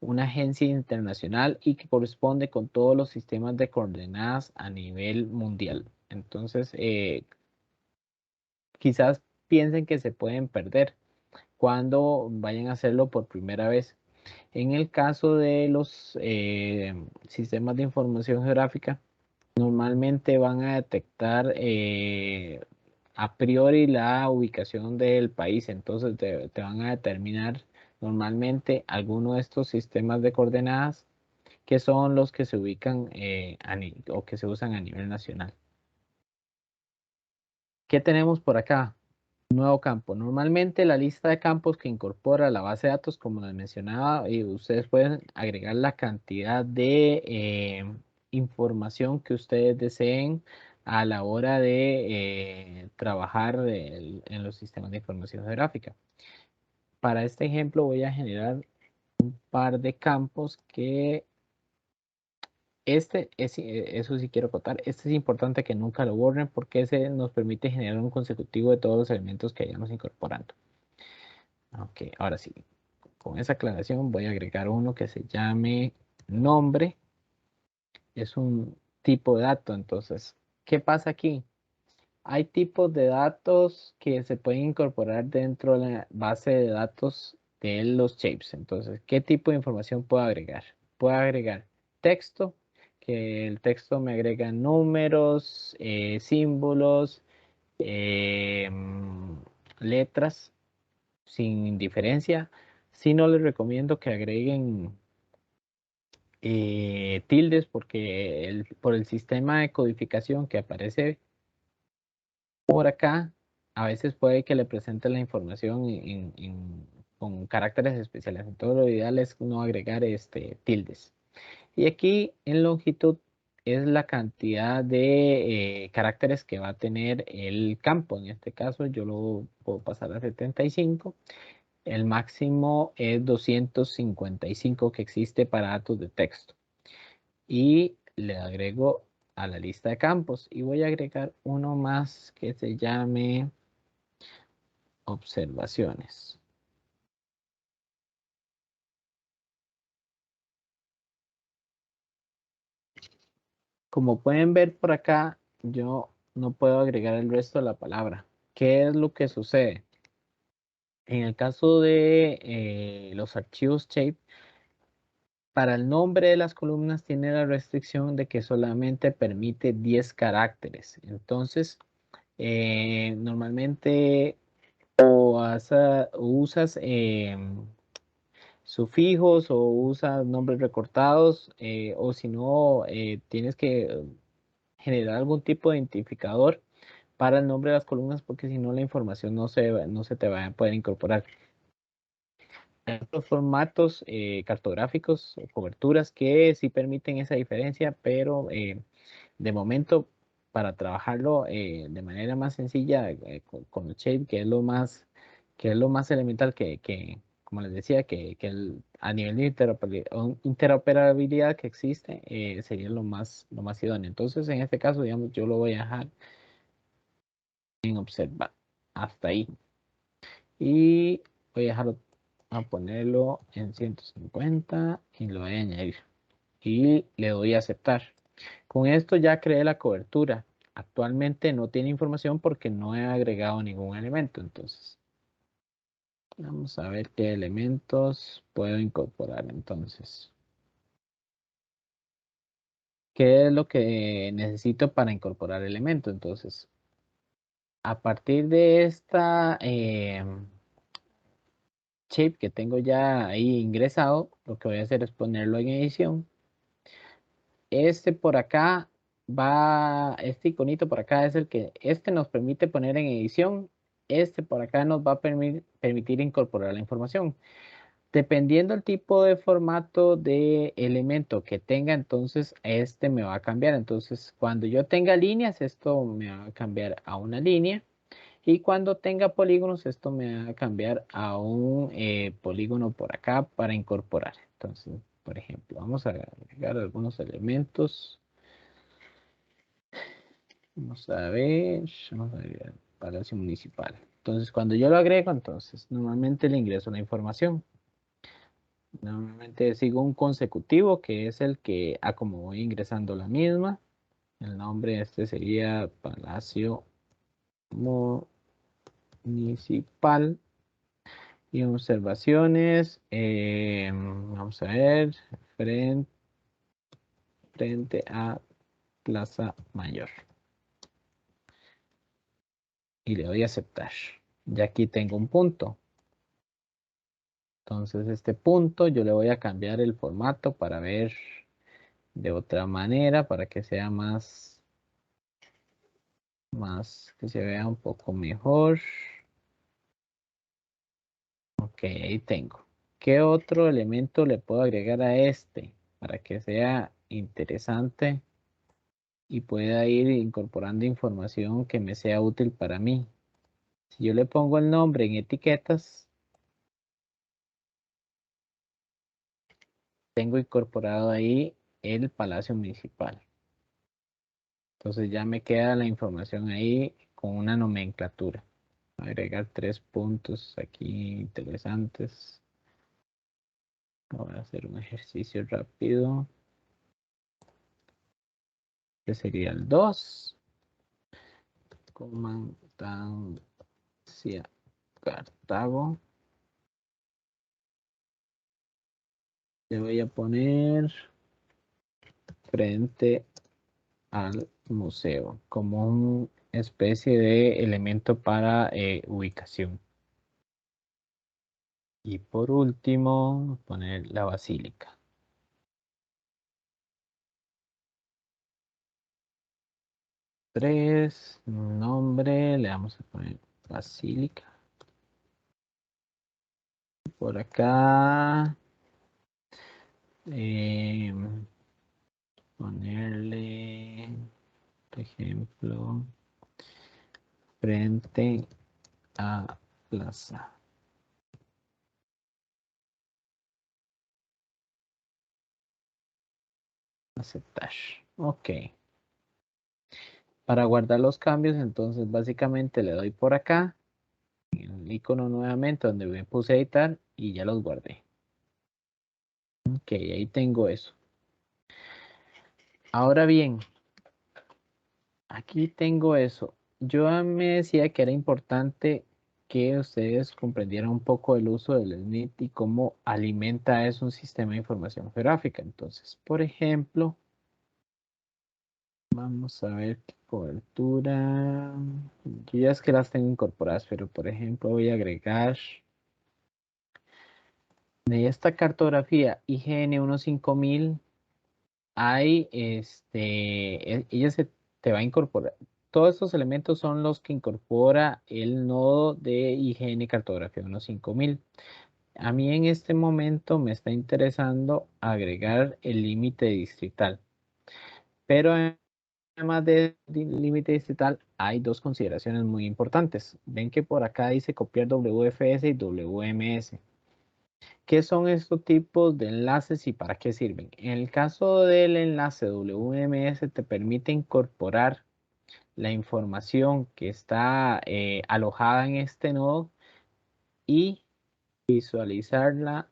una agencia internacional y que corresponde con todos los sistemas de coordenadas a nivel mundial. Entonces, quizás piensen que se pueden perder cuando vayan a hacerlo por primera vez. En el caso de los sistemas de información geográfica, normalmente van a detectar a priori la ubicación del país, entonces te van a determinar normalmente alguno de estos sistemas de coordenadas que son los que se ubican o que se usan a nivel nacional. ¿Qué tenemos por acá? Nuevo campo. Normalmente la lista de campos que incorpora la base de datos, como les mencionaba, y ustedes pueden agregar la cantidad de información que ustedes deseen a la hora de trabajar en los sistemas de información geográfica. Para este ejemplo voy a generar un par de campos que eso sí quiero acotar, este es importante que nunca lo borren porque ese nos permite generar un consecutivo de todos los elementos que hayamos incorporando. Ok, ahora sí, con esa aclaración voy a agregar uno que se llame nombre. Es un tipo de dato, entonces, ¿qué pasa aquí? Hay tipos de datos que se pueden incorporar dentro de la base de datos de los shapes. Entonces, ¿qué tipo de información puedo agregar? Puedo agregar texto, que el texto me agrega números, símbolos, letras sin diferencia. Si no les recomiendo que agreguen tildes porque por el sistema de codificación que aparece por acá, a veces puede que le presente la información con caracteres especiales. Entonces lo ideal es no agregar tildes. Y aquí en longitud es la cantidad de caracteres que va a tener el campo. En este caso yo lo puedo pasar a 75. El máximo es 255 que existe para datos de texto. Y le agrego a la lista de campos y voy a agregar uno más que se llame observaciones. Como pueden ver por acá, yo no puedo agregar el resto de la palabra. ¿Qué es lo que sucede? En el caso de los archivos shape, para el nombre de las columnas tiene la restricción de que solamente permite 10 caracteres. Entonces, normalmente usas sufijos o usas nombres recortados o si no, tienes que generar algún tipo de identificador para el nombre de las columnas porque si no la información no se te va a poder incorporar. Hay otros formatos cartográficos o coberturas que sí permiten esa diferencia, pero de momento para trabajarlo de manera más sencilla con el shape, que es lo más elemental como les decía, a nivel de interoperabilidad que existe, sería lo más idóneo. Entonces, en este caso, digamos, yo lo voy a dejar en observar hasta ahí. Y voy a dejarlo a ponerlo en 150 y lo voy a añadir. Y le doy a aceptar. Con esto ya creé la cobertura. Actualmente no tiene información porque no he agregado ningún elemento. Entonces, vamos a ver qué elementos puedo incorporar entonces. ¿Qué es lo que necesito para incorporar elementos? Entonces, a partir de esta shape que tengo ya ahí ingresado, lo que voy a hacer es ponerlo en edición. Este por acá este iconito por acá es el que, nos permite poner en edición. Este por acá nos va a permitir incorporar la información. Dependiendo del tipo de formato de elemento que tenga, entonces este me va a cambiar. Entonces, cuando yo tenga líneas, esto me va a cambiar a una línea. Y cuando tenga polígonos, esto me va a cambiar a un polígono por acá para incorporar. Entonces, por ejemplo, vamos a agregar algunos elementos. Vamos a ver Palacio Municipal. Entonces, cuando yo lo agrego, entonces, normalmente le ingreso la información. Normalmente sigo un consecutivo que es el que, como voy ingresando la misma, el nombre sería Palacio Municipal. Y observaciones, vamos a ver, frente a Plaza Mayor. Y le doy a aceptar. Ya aquí tengo un punto. Entonces este punto yo le voy a cambiar el formato para ver de otra manera, para que sea más, que se vea un poco mejor. Ok, ahí tengo. ¿Qué otro elemento le puedo agregar a este para que sea interesante y pueda ir incorporando información que me sea útil para mí? Si yo le pongo el nombre en etiquetas, tengo incorporado ahí el Palacio Municipal. Entonces ya me queda la información ahí con una nomenclatura. Agregar 3 puntos aquí interesantes. Voy a hacer un ejercicio rápido. Este sería el 2. Comandancia Cartago. Le voy a poner frente al museo como una especie de elemento para ubicación. Y por último, poner la basílica. Nombre, le vamos a poner basílica. Por acá, ponerle, por ejemplo, frente a plaza. Aceptar. Ok. Para guardar los cambios, entonces básicamente le doy por acá, en el icono nuevamente donde me puse a editar y ya los guardé. Ok, ahí tengo eso. Ahora bien, aquí tengo eso. Yo me decía que era importante que ustedes comprendieran un poco el uso del SNIT y cómo alimenta eso un sistema de información geográfica. Entonces, por ejemplo, vamos a ver qué cobertura. Yo ya es que las tengo incorporadas, pero por ejemplo voy a agregar de esta cartografía IGN 15000. Hay, ella se te va a incorporar. Todos estos elementos son los que incorpora el nodo de IGN cartografía 15000. A mí en este momento me está interesando agregar el límite distrital, pero además del límite distrital, hay dos consideraciones muy importantes. Ven que por acá dice copiar WFS y WMS. ¿Qué son estos tipos de enlaces y para qué sirven? En el caso del enlace WMS te permite incorporar la información que está alojada en este nodo y visualizarla,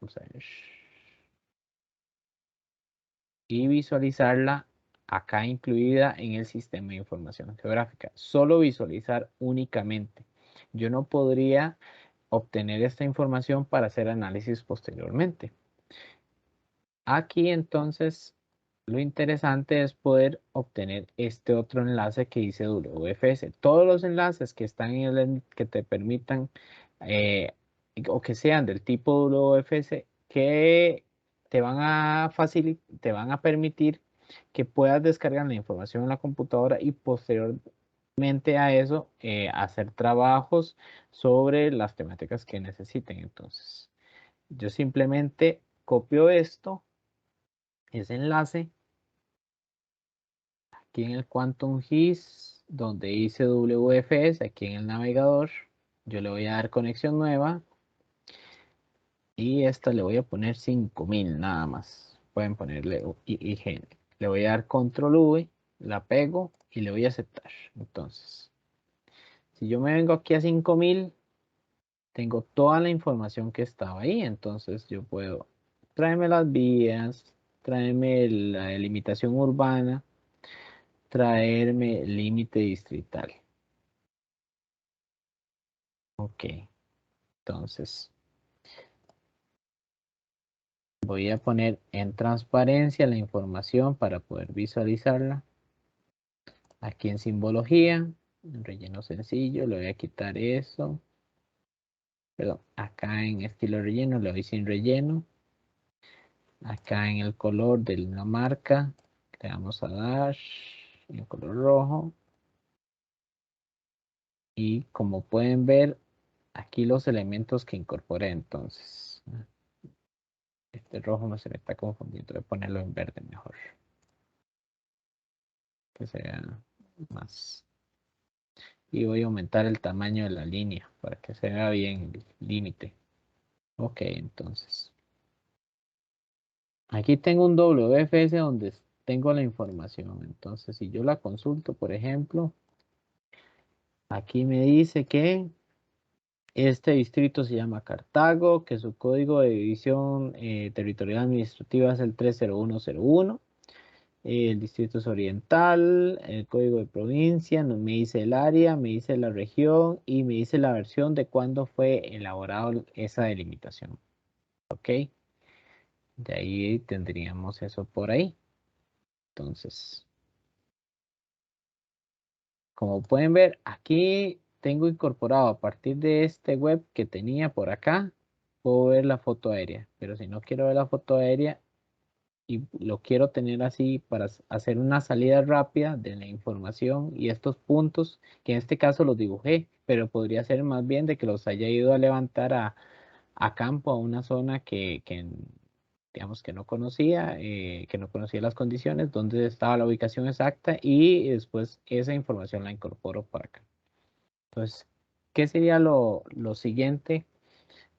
acá incluida en el sistema de información geográfica. Solo visualizar únicamente. Yo no podría obtener esta información para hacer análisis posteriormente. Aquí entonces lo interesante es poder obtener este otro enlace que dice WFS. Todos los enlaces que están en el que te permitan o que sean del tipo WFS que te van a te van a permitir que puedas descargar la información en la computadora y posteriormente a eso hacer trabajos sobre las temáticas que necesiten. Entonces, yo simplemente copio ese enlace aquí en el Quantum GIS, donde dice WFS, aquí en el navegador, yo le voy a dar conexión nueva y esta le voy a poner 5000 nada más. Pueden ponerle IGN. Le voy a dar control V, la pego y le voy a aceptar. Entonces, si yo me vengo aquí a 5000, tengo toda la información que estaba ahí. Entonces yo puedo traerme las vías, traerme la delimitación urbana, traerme límite distrital. Ok, entonces voy a poner en transparencia la información para poder visualizarla. Aquí en simbología, en relleno sencillo, le voy a quitar eso. Perdón, acá en estilo relleno le doy sin relleno. Acá en el color de la marca le vamos a dar en color rojo. Y como pueden ver, aquí los elementos que incorporé entonces. Este rojo se me está confundiendo, voy a ponerlo en verde mejor. Que sea más. Y voy a aumentar el tamaño de la línea para que se vea bien el límite. Ok, entonces. Aquí tengo un WFS donde tengo la información. Entonces, si yo la consulto, por ejemplo, aquí me dice que este distrito se llama Cartago, que su código de división territorial administrativa es el 30101. El distrito es oriental, el código de provincia, me dice el área, me dice la región y me dice la versión de cuándo fue elaborado esa delimitación. ¿Ok? De ahí tendríamos eso por ahí. Entonces, como pueden ver, aquí tengo incorporado a partir de este web que tenía por acá, puedo ver la foto aérea. Pero si no quiero ver la foto aérea y lo quiero tener así para hacer una salida rápida de la información y estos puntos, que en este caso los dibujé, pero podría ser más bien de que los haya ido a levantar a campo, a una zona que digamos que no conocía las condiciones, donde estaba la ubicación exacta y después esa información la incorporo para acá. Entonces, ¿qué sería lo siguiente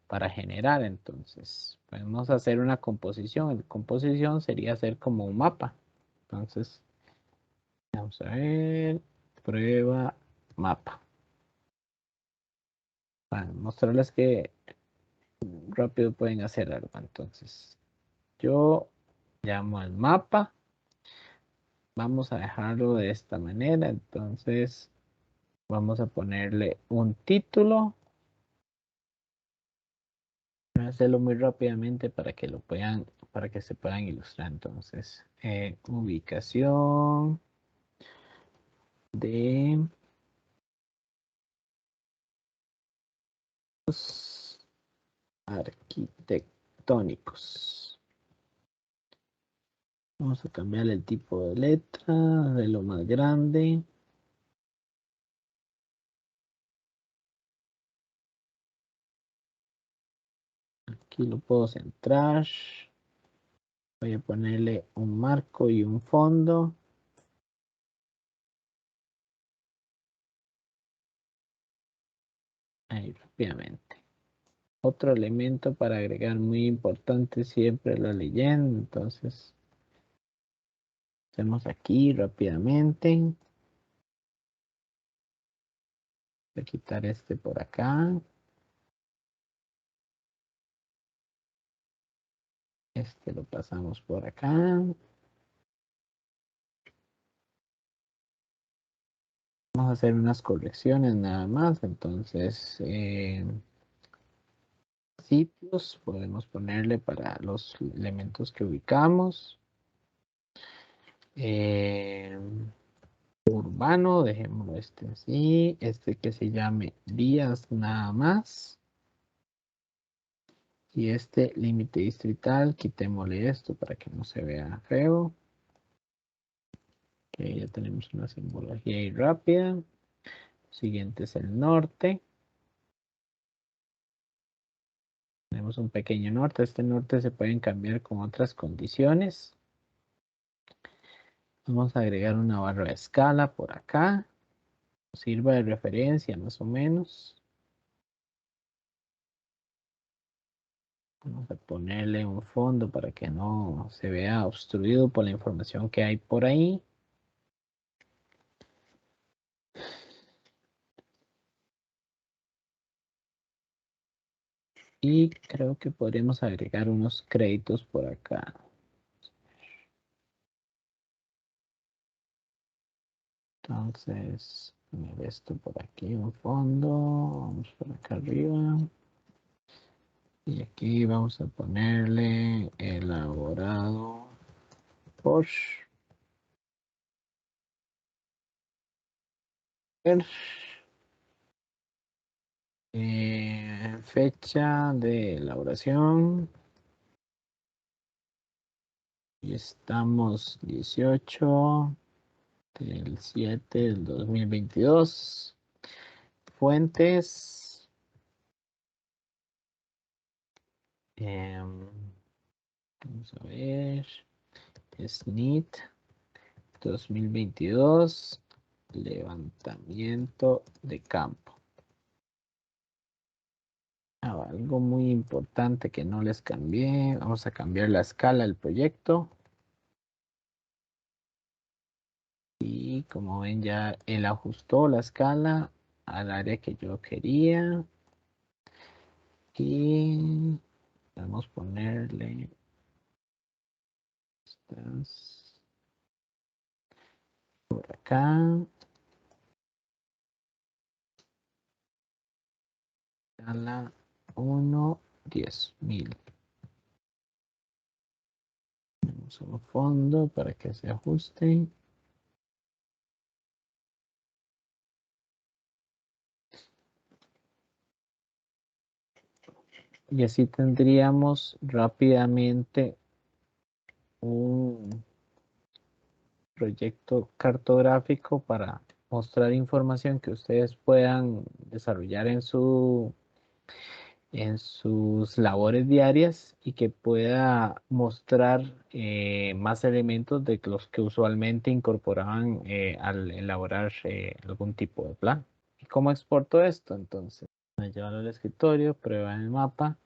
para generar? Entonces, podemos hacer una composición. La composición sería hacer como un mapa. Entonces, vamos a ver, prueba mapa. Para mostrarles que rápido pueden hacer algo. Entonces, yo llamo al mapa. Vamos a dejarlo de esta manera. Entonces, vamos a ponerle un título. Voy a hacerlo muy rápidamente para que lo puedan, para que se puedan ilustrar. Entonces, ubicación de los arquitectónicos. Vamos a cambiarle el tipo de letra de lo más grande. Aquí lo puedo centrar. Voy a ponerle un marco y un fondo. Ahí rápidamente. Otro elemento para agregar muy importante siempre la leyenda. Entonces, hacemos aquí rápidamente. Voy a quitar este por acá. Este lo pasamos por acá. Vamos a hacer unas correcciones nada más. Entonces, sitios podemos ponerle para los elementos que ubicamos. Eh, urbano, dejémoslo este así. Este que se llame vías nada más. Y este límite distrital, quitémosle esto para que no se vea feo. Ok, ya tenemos una simbología ahí rápida. Siguiente es el norte. Tenemos un pequeño norte. Este norte se pueden cambiar con otras condiciones. Vamos a agregar una barra de escala por acá. Sirva de referencia más o menos. Vamos a ponerle un fondo para que no se vea obstruido por la información que hay por ahí. Y creo que podríamos agregar unos créditos por acá. Entonces, poner esto por aquí, un fondo. Vamos por acá arriba. Y aquí vamos a ponerle elaborado por fecha de elaboración. Y estamos 18 del 7 del 2022. Fuentes. Vamos a ver. SNIT 2022. Levantamiento de campo. Algo muy importante que no les cambié. Vamos a cambiar la escala del proyecto. Y como ven ya él ajustó la escala al área que yo quería. Y vamos a ponerle estas por acá. Escala 1, 10.000. Vamos a un fondo para que se ajuste. Y así tendríamos rápidamente un proyecto cartográfico para mostrar información que ustedes puedan desarrollar en sus labores diarias y que pueda mostrar más elementos de los que usualmente incorporaban al elaborar algún tipo de plan. ¿Y cómo exporto esto? Entonces, voy a llevarlo al escritorio, prueba en el mapa,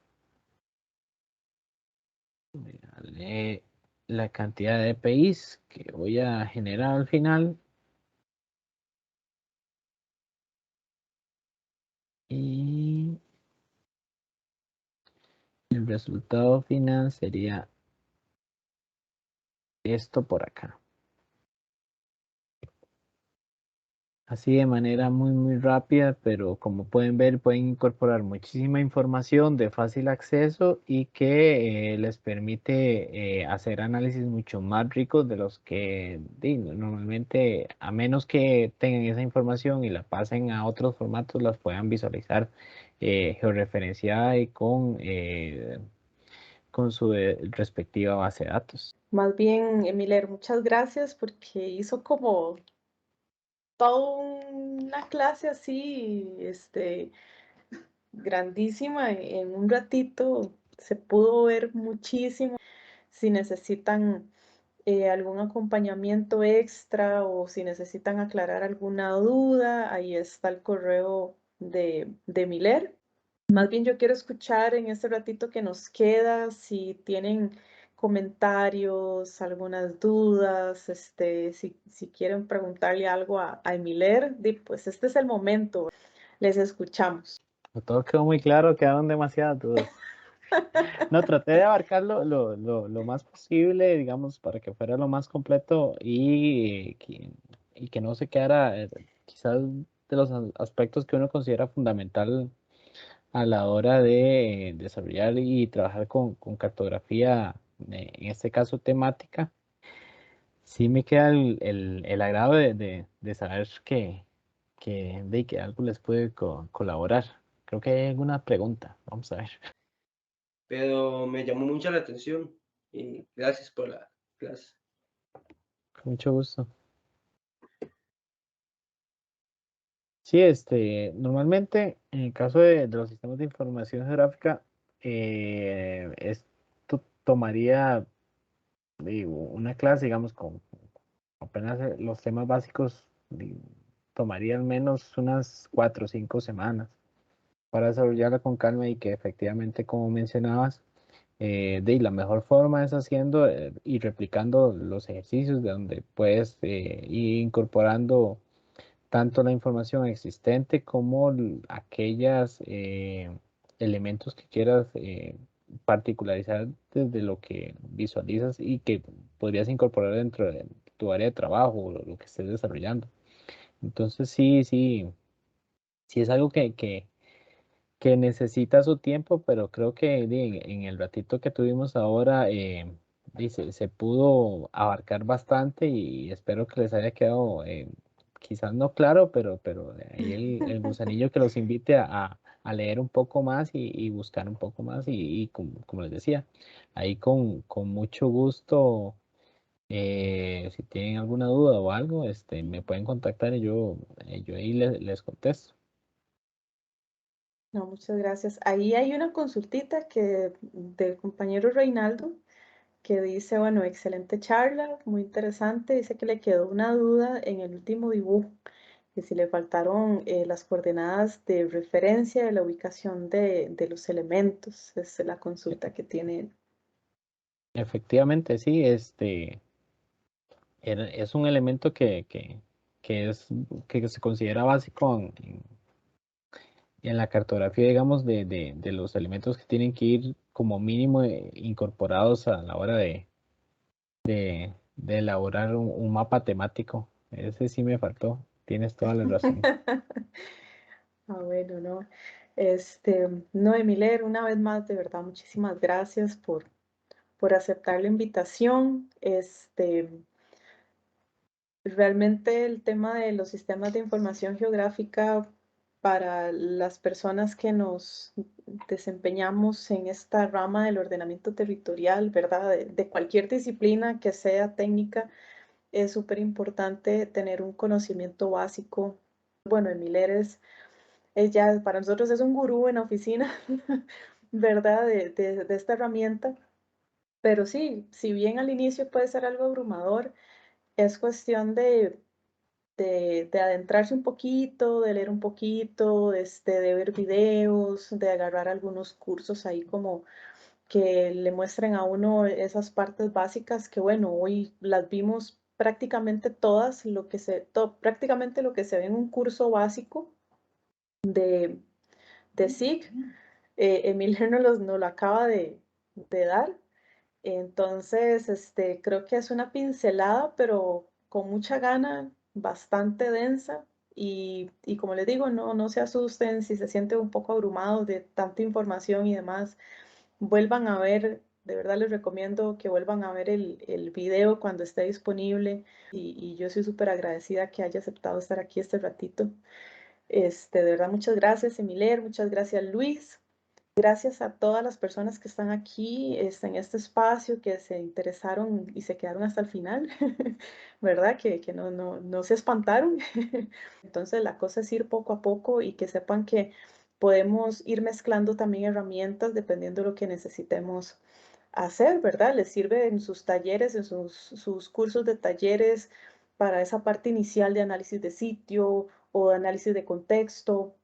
voy a darle la cantidad de EPIs que voy a generar al final y el resultado final sería esto por acá. Así de manera muy rápida, pero como pueden ver, pueden incorporar muchísima información de fácil acceso y que les permite hacer análisis mucho más ricos de los que normalmente, a menos que tengan esa información y la pasen a otros formatos, las puedan visualizar georreferenciada y con su respectiva base de datos. Más bien, Emiler, muchas gracias porque hizo como toda una clase así, grandísima en un ratito. Se pudo ver muchísimo. Si necesitan algún acompañamiento extra o si necesitan aclarar alguna duda, ahí está el correo de Miller. Más bien yo quiero escuchar en este ratito que nos queda, si tienen comentarios, algunas dudas, si quieren preguntarle algo a Emiler, pues este es el momento, les escuchamos. Todo quedó muy claro, quedaron demasiadas dudas. No, traté de abarcarlo lo más posible, digamos, para que fuera lo más completo y que no se quedara quizás de los aspectos que uno considera fundamental a la hora de desarrollar y trabajar con cartografía, en este caso temática. Sí me queda el agrado de saber que algo les puede colaborar. Creo que hay alguna pregunta. Vamos a ver. Pero me llamó mucho la atención y gracias por la clase. Con mucho gusto. Sí, normalmente en el caso de los sistemas de información geográfica, esto tomaría una clase, digamos, con apenas los temas básicos, tomaría al menos unas 4 o 5 semanas para desarrollarla con calma y que efectivamente, como mencionabas, la mejor forma es haciendo y replicando los ejercicios de donde puedes ir incorporando tanto la información existente como aquellas elementos que quieras particularizar desde lo que visualizas y que podrías incorporar dentro de tu área de trabajo o lo que estés desarrollando. Entonces sí es algo que necesita su tiempo, pero creo que en el ratito que tuvimos ahora se pudo abarcar bastante y espero que les haya quedado quizás no claro, pero ahí el gusanillo que los invite a leer un poco más y buscar un poco más y como les decía, ahí con mucho gusto, si tienen alguna duda o algo, me pueden contactar y yo ahí les contesto. No, muchas gracias. Ahí hay una consultita del compañero Reinaldo que dice, bueno, excelente charla, muy interesante. Dice que le quedó una duda en el último dibujo, que si le faltaron las coordenadas de referencia de la ubicación de los elementos. Es la consulta que tiene él. Efectivamente, sí, es un elemento que se considera básico en la cartografía, digamos, de los elementos que tienen que ir como mínimo incorporados a la hora de elaborar un mapa temático. Ese sí me faltó, tienes toda la razón. Ah, bueno, no. No, Emiler, una vez más, de verdad, muchísimas gracias por por aceptar la invitación. Realmente el tema de los sistemas de información geográfica para las personas que nos desempeñamos en esta rama del ordenamiento territorial, ¿verdad? De cualquier disciplina que sea técnica, es súper importante tener un conocimiento básico. Bueno, Emiler es ya, para nosotros es un gurú en la oficina, ¿verdad? De esta herramienta. Pero sí, si bien al inicio puede ser algo abrumador, es cuestión de adentrarse un poquito, de leer un poquito, de ver videos, de agarrar algunos cursos ahí como que le muestren a uno esas partes básicas que, bueno, hoy las vimos prácticamente todas, prácticamente lo que se ve en un curso básico de SIG. Emilio nos lo acaba de dar. Entonces, creo que es una pincelada, pero con mucha gana, bastante densa. Y como les digo, no se asusten si se sienten un poco abrumados de tanta información y demás. Vuelvan a ver, de verdad les recomiendo que vuelvan a ver el video cuando esté disponible. Y yo soy súper agradecida que haya aceptado estar aquí este ratito. De verdad, muchas gracias, Emiler, muchas gracias, Luis. Gracias a todas las personas que están aquí en este espacio, que se interesaron y se quedaron hasta el final, ¿verdad? Que no se espantaron. Entonces la cosa es ir poco a poco y que sepan que podemos ir mezclando también herramientas dependiendo de lo que necesitemos hacer, ¿verdad? Les sirve en sus talleres, en sus cursos de talleres para esa parte inicial de análisis de sitio o de análisis de contexto.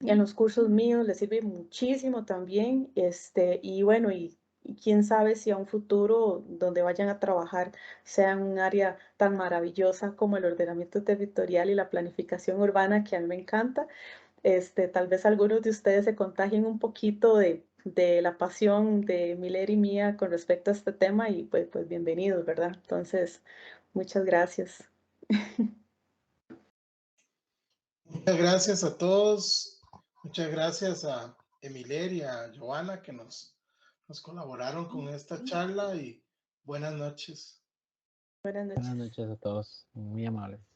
Y en los cursos míos les sirve muchísimo también, y bueno, y quién sabe si a un futuro donde vayan a trabajar sea en un área tan maravillosa como el ordenamiento territorial y la planificación urbana que a mí me encanta. Tal vez algunos de ustedes se contagien un poquito de la pasión de Miller y mía con respecto a este tema y pues bienvenidos, ¿verdad? Entonces, muchas gracias. Muchas gracias a todos. Muchas gracias a Emiler y a Joana que nos colaboraron con esta charla y buenas noches. Buenas Buenas noches. noches a todos, muy amables.